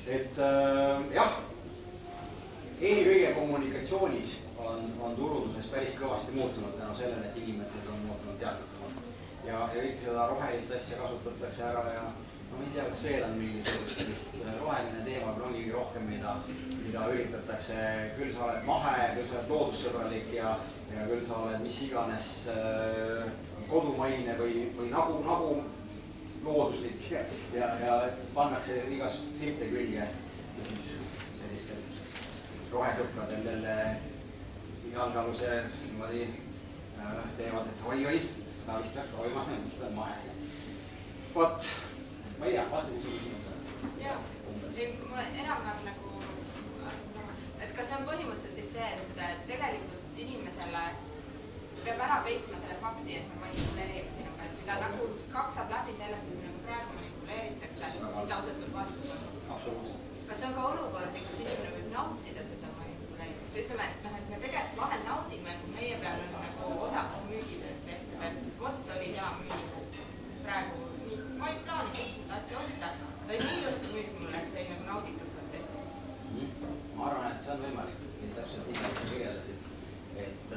et jah, eelkõige kommunikatsioonis on turunduses päris kõvasti muutunud tänu sellele, et inimesed on muutunud teadlikumad. Ja kõik seda rohelist asja kasutatakse ära ja no ma ei tea, kas veel on mingisugust sellist roheline teema, aga ongi rohkem, mida üritatakse. Küll sa oled mahe, küll sa oled loodussõbralik ja küll sa oled mis iganes kodumaine või nagu looduslik ja pannakse igast silte külge ja siis sellistel rohesõpradel jälle igalgaluse niimoodi teevad, et oi, seda vist peaks hoima, mis ta on mahe. Vot, ma ei tea, vastasid sulle küsimusele? Jah, mul enam-vähem nagu, et kas see on põhimõtteliselt siis see, et tegelikult inimesele peab ära peitma selle fakti, et me manipuleerime sinuga, et kui ta nagu kaksab läbi sellest, et nagu praegu manipuleeritakse, siis ta osutab vastu. Absoluutselt. Kas see on ka olukord, kus inimene võib nautida seda manipuleerimist? Ütleme, et me tegelikult vahel naudime, kui meie peal on nagu osakad müügitööd tehtud, et vot oli hea müügi. Praegu nii, ma ei plaani lihtsalt asja osta, aga ta nii ilusti müüb mulle, et see ei nagu nauditud protsess. Ma arvan, et see on võimalik. Täpselt nii, nagu kirjeldasid. Et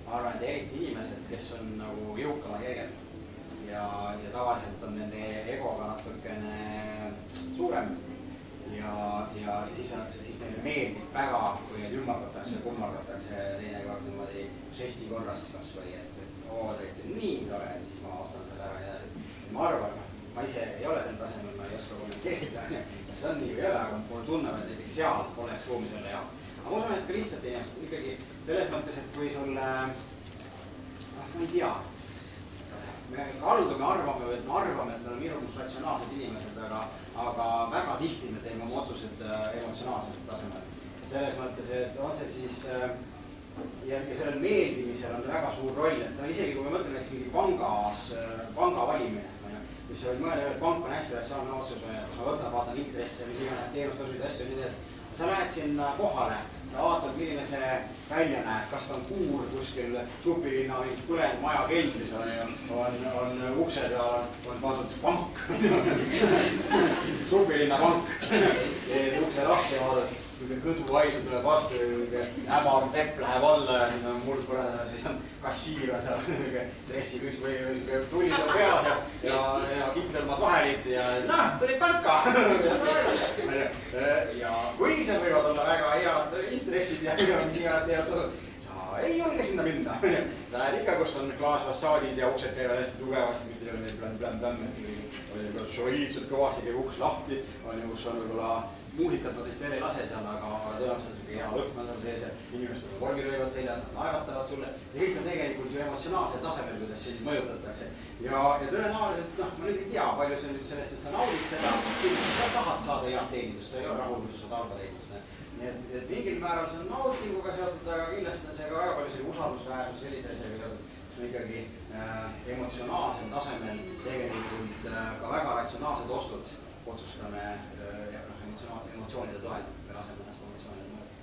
ma arvan, et eriti inimesed, kes on nagu jõukama keegel ja tavaliselt on nende egoga natukene suurem ja siis neile meeldib väga, kui neid ümmardatakse ja kummardatakse teinekord niimoodi žesti korras kas või, et oo, te olete nii tore, et siis ma ostan selle ära ja ma arvan, ma ise ei ole sel tasemel, ma ei oska kommenteerida, kas see on nii või ei ole, aga mul tunneb, et näiteks seal oleks ruumi selle jaoks. Aga ma usun, et ka lihtsalt inimesed ikkagi selles mõttes, et kui sulle, ma ei tea, me kaldume arvame, et me oleme minust ratsionaalsed inimesed, aga väga tihti me teeme oma otsused emotsionaalsel tasemel. Selles mõttes, et on see siis, ja sellel meeldimisel on väga suur roll, et no isegi kui me mõtleme näiteks mingi panga valimine, siis see võib mõelda, et pank on hästi ratsionaalne otsus, kus ma vaatan intresse, mis iganes teenustasusid asju, nii et sa lähed sinna kohale, sa vaatad, milline see välja näeb, kas ta on kuur kuskil supilinna põlenud maja keldris on uksed ja on pandud pank, supilinna pank, ukse lahti ja vaatad, kõduvaisu tuleb vastu, hämar tepp läheb alla ja siin on muld põreda, siis on kassiir on seal dressipüks või tullid on peas ja kitlermad vahelit ja tulid panka. Ja kui seal võivad olla väga head intressid ja iganes teevad tasud, sa ei julge sinna minna. Sa lähed ikka, kus on klaasfassaadid ja uksed käivad hästi tugevasti, mitte ei ole meil plänn, soliidselt kõvasti käib uks lahti, kus on võib-olla muusikat nad vist veel ei lase seal, aga tõenäoliselt hea lõhn on seal sees ja inimestel on vormirõivad seljas, nad naeratavad sulle ja kõik on tegelikult ju emotsionaalsel tasemel, kuidas sind mõjutatakse. Ja tõenäoliselt, ma nüüd ei tea, palju see nüüd sellest, et sa naudid seda, sa tahad saada head teenindust, sa ei ole rahul, kui sa saad halba teenindust. Nii et mingil määral see on nautinguga seotud, aga kindlasti on see ka väga palju selle usaldusväärsus sellise asjaga seotud, kus me ikkagi emotsionaalsel tasemel tegelikult ka väga ratsionaalsed ostud otsustame emotsioonide toel, või laseme ennast emotsioonide mõelda.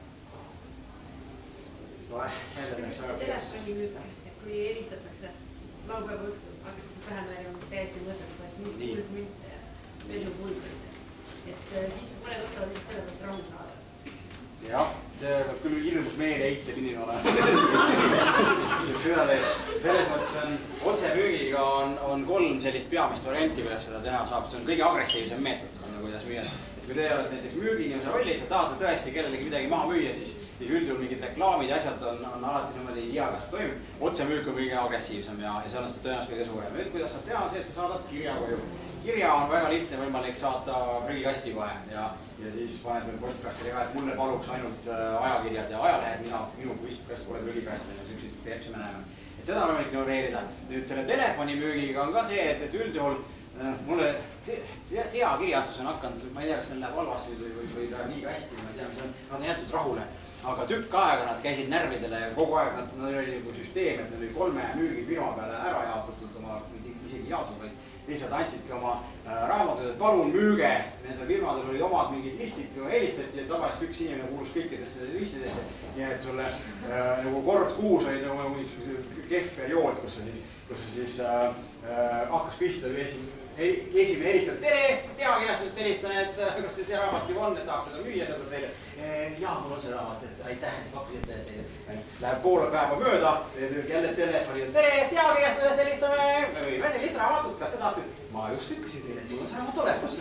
Mis see telefoni müüb, et kui helistatakse laupäeva õhtul, hakatakse pähe määrima täiesti mõtlemas müüt ja pesupulbrit. Et siis mõned ostavad lihtsalt selle pealt rahu saada. Jah, see peab küll hirmus meele eitel inimene olema. Selles mõttes on otsemüügiga on 3 sellist peamist varianti, kuidas seda teha saab. See on kõige agressiivsem meetod, kuidas müüa. Kui te olete näiteks müügiinimese rollis ja tahate tõesti kellelegi midagi maha müüa, siis üldjuhul mingid reklaamid ja asjad on alati niimoodi ei tea, kas see toimib. Otsemüük on kõige agressiivsem ja seal on see tõenäoliselt kõige suurem. Nüüd, kuidas saab teha, see, et sa saadad kirja koju. Kirja on väga lihtne võimalik saata prügikasti kohe ja siis paned veel postkastile ka, et mulle paluks ainult ajakirjad ja ajalehed, minu postkast pole prügikasti, selliseid teepsi me näeme. Et seda on võimalik ignoreerida. Nüüd selle telefonimüügiga on ka see, et üldjuhul mulle teakirjastus on hakanud, ma ei tea, kas neil läheb halvasti või läheb liiga hästi, ma ei tea, mis on, nad on jäetud rahule. Aga tükk aega nad käisid närvidele ja kogu aeg nad oli nagu süsteem, et nad oli 3 müügifirma peale ära jaotatud oma, isegi jaotatud, vaid lihtsalt andsidki oma raamatud, et palun müüge, nendel firmadel olid omad mingid listid, kui helistati ja tavaliselt üks inimene kuulus kõikidesse listidesse. Nii et sulle nagu kord kuus oli nagu kehv periood, kus sa siis hakkas pihta esimene helistab, tere, teakirjastusest helistan, et kas teil see raamat juba on, et tahab seda müüa seda teile. Jaa, mul on see raamat, et aitäh, et pakkusite teile. Läheb poole päeva mööda, jälle telefoni, tere, teakirjastusest helistame, me võime sellist raamatut, kas te tahtsite? Ma just ütlesin teile, et mul on see raamat olemas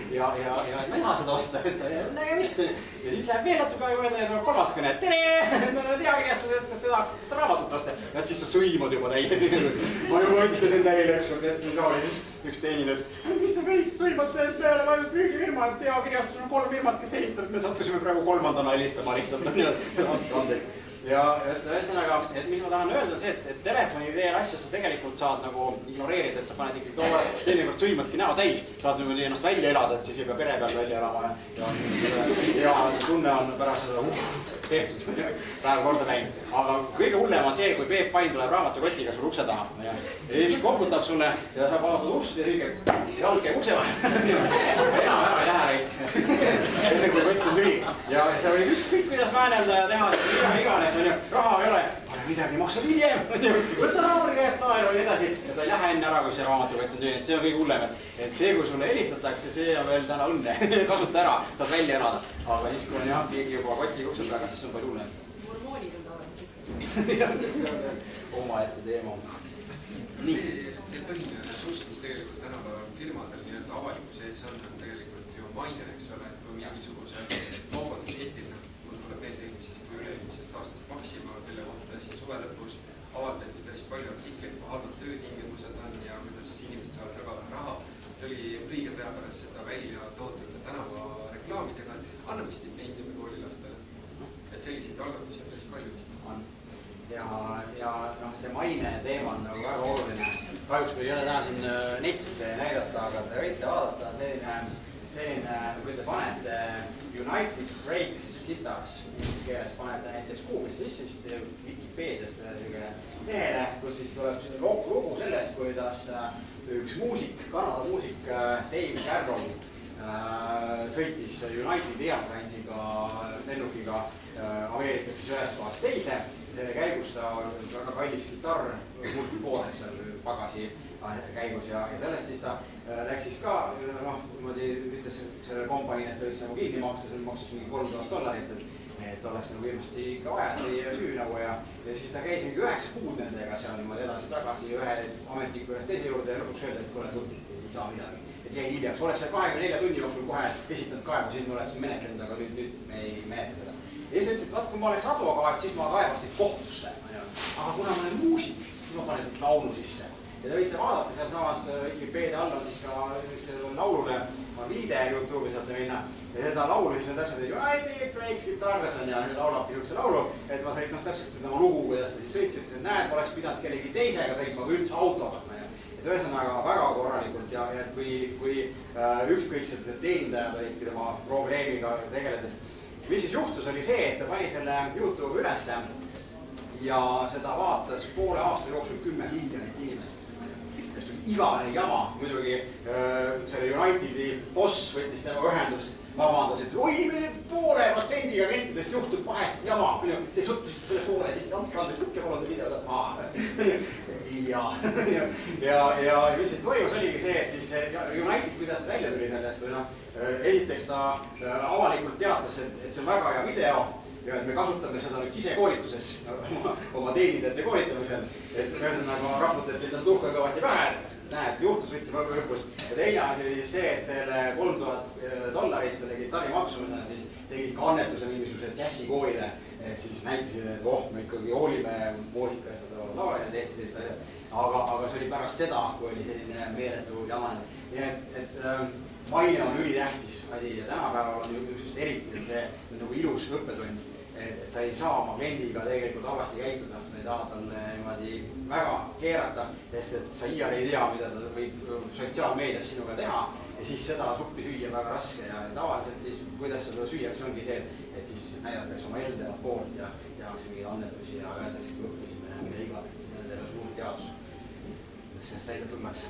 ja ma ei taha seda osta, et nägemist. Ja siis läheb veel natuke aega mööda ja tuleb kolmas kõne, tere, me oleme teakirjastusest, kas te tahaksite seda raamatut osta? Ja siis sa sõimad juba täiesti. Ma juba ütlesin teile ükskord, et mul oli üks teenides. Mis te veits sõimate peale ainult müügifirma, et teakirjastus on 3 firmat, kes helistavad, me sattusime praegu 3. helistama lihtsalt. Andeks. Ja ühesõnaga, et mis ma tahan öelda, on see, et telefoni teel asju sa tegelikult saad nagu ignoreerida, et sa paned ikkagi teinekord sõimadki näo täis, saad niimoodi ennast välja elada, et siis ei pea pere peal välja elama ja tunne on pärast seda tehtud päev korda läinud. Aga kõige hullem on see, kui Peep Pain tuleb raamatukotiga sul ukse taha ja siis koputab sulle ja sa vaatad ust ja siuke jalg käib ukse vahel. Enam ära ei lähe reis. Enne kui kott on tühi. Ja sa võid ükskõik kuidas väänelda ja teha iganes. Raha ei ole, pane midagi maksad hiljem, võta naabri käest laenu ja nii edasi. Ja ta ei lähe enne ära, kui see raamatukott on tühi, et see on kõige hullem. Et see, kui sulle helistatakse, see on veel täna õnne, kasuta ära, saad välja elada. Aga siis, kui on jah, keegi juba koti uksel taga, siis on palju hullem. Hormoonid on tavaliselt. Oma ette teema. See põhiline ressurss, mis tegelikult tänapäeval firmadel nii-öelda avalikkuse ees on tegelikult ju maine, eks ole, et kui mingisuguse kaubanduseetiline tuleb meelde eelmisest või üle-eelmisest aastast Maxima, kelle kohta siis suve lõpus avaldati päris palju artikleid, kui halvad töötingimused on ja kuidas inimesed saavad väga vähe raha. Ta oli õige pea pärast seda välja toodud tänavareklaamidega, et anname stipendiumi koolilastele. Et selliseid algatusi on päris palju vist. Ja see maine teema on nagu väga oluline. Kahjuks kui ei ole täna siin nette näidata, aga te võite vaadata selline, kui te panete United Brakes Guitars, inglise keeles panete näiteks Google'isse sisse, siis Wikipedias lehele, kus siis tuleb lugu sellest, kuidas üks muusik, Kanada muusik Dave Carroll sõitis United Airlinesiga lennukiga Ameerikas siis ühest kohast teise. Selle käigus ta väga kallis kitarr multi pooleks seal pagasi käigus ja sellest siis ta läks siis ka, niimoodi ütles selle kompanii, et võiks nagu kinni maksta, see maksis mingi $3000, et oleks nagu ilmasti ikka vaja süü nagu ja siis ta käis mingi 9 kuud nendega seal niimoodi edasi-tagasi ühe ametniku ühest teise juurde ja lõpuks öelda, et kuule, suhtelt ei saa midagi. Et jäi hiljaks, oleks seal 24 tunni jooksul kohe esitanud kaebu, siis me oleks menetlenud, aga nüüd me ei menetle seda. Ja siis ütles, et vaat, kui ma oleks advokaat, siis ma kaevasid kohtusse. Aga kuna ma olen muusik, siis ma panen laulu sisse. Ja te võite vaadata, seal samas Wikipedia all on siis ka sellele laulule on viide YouTube'i saate minna. Ja seda laulu siis on täpselt United Brakes Guitars on ja laulabki niisuguse laulu, et ma sõit täpselt seda lugu, kuidas ta siis sõitis, ütles, et näed, ma oleks pidanud kellegi teisega sõitma kui üldse autoga. Et ühesõnaga väga korralikult ja kui ükskõikselt teenindajad olid tema probleemiga tegeledes. Mis siis juhtus, oli see, et ta pani selle YouTube ülesse ja seda vaatas poole aasta jooksul 10 miljonit inimest. Kes tuli igane jama, muidugi selle Unitedi boss võttis tema ühendust, vabandas, et oi, meil 0,5% klientidest juhtub vahest jama. Te suttusite selle poole, siis andke andeks, võtke palun see video maha. Ja mis siit toimus oligi see, et siis United, kuidas ta välja tuli sellest või esiteks ta avalikult teatas, et see on väga hea video ja et me kasutame seda nüüd sisekoolituses oma teenindajate koolitamisel, et ühesõnaga raputati endal tuhka kõvasti pähe, näed, juhtus võtsime õppust. Ja teine asi oli siis see, et selle $3000 selle kitarri maksumisena siis tegid ka annetuse mingisuguse džässikoolile, et siis näitasid, et me ikkagi hoolime muusika ja seda lava ja tehti sellist asjad. Aga see oli pärast seda, kui oli selline meeletu jamane. Nii et maine on ülitähtis asi ja tänapäeval on just eriti see nagu ilus õppetund, et sa ei saa oma kliendiga tegelikult halvasti käituda, sa ei taha talle niimoodi väga keerata, sest et sa iial ei tea, mida ta võib sotsiaalmeedias sinuga teha ja siis seda suppi süüa väga raske ja tavaliselt siis, kuidas seda süüaks, ongi see, et siis näidatakse oma eldevat poolt ja tehakse mingeid annetusi ja öeldakse, kui õppisime mida iganes, siis on teile suur teadus, kuidas sellest välja tullakse.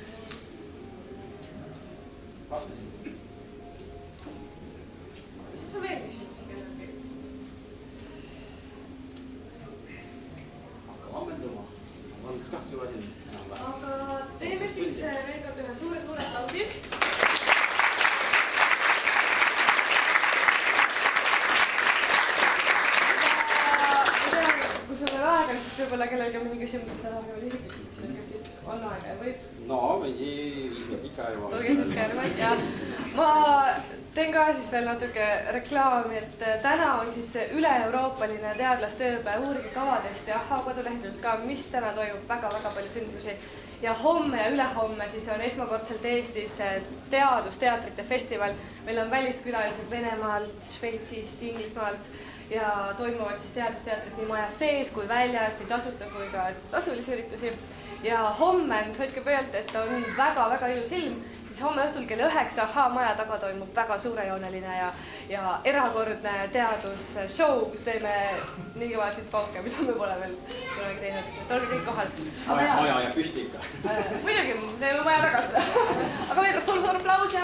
Vastasin. Mis sa veel küsimusi kellelgi? Hakkab ammenduma. On kahti juba siin. Aga teeme siis veel kord ühe suure aplausi. Kui sul on aega, siis võib-olla kellelgi on mingi küsimus, et tahab veel isegi küsida, kas siis on aega ja võib? No, mingi 5 minutit ikka juba. Olge siis kärmed ja ma teen ka siis veel natuke reklaami, et täna on siis üle-euroopaline teadlastööpäev, uurige kavadest ja Ahhaa kodulehelt ka, mis täna toimub väga-väga palju sündmusi. Ja homme ja ülehomme siis on esmakordselt Eestis teadusteatrite festival. Meil on väliskülalised Venemaalt, Šveitsist, Inglismaalt ja toimuvad siis teadusteatrid nii majas sees kui väljas, nii tasuta kui ka tasulisi üritusi. Ja homme, hoidke pöölt, et on väga-väga ilus ilm, siis homme õhtul kell 9 Ahhaa maja taga toimub väga suurejooneline ja erakordne teadusshow, kus teeme nii kõvasid pauke, mida me pole veel kunagi teinud. Olge kõik kohal. Maja ja püsti ikka. Muidugi, teil on vaja väga seda. Aga veel kord suur aplaus ja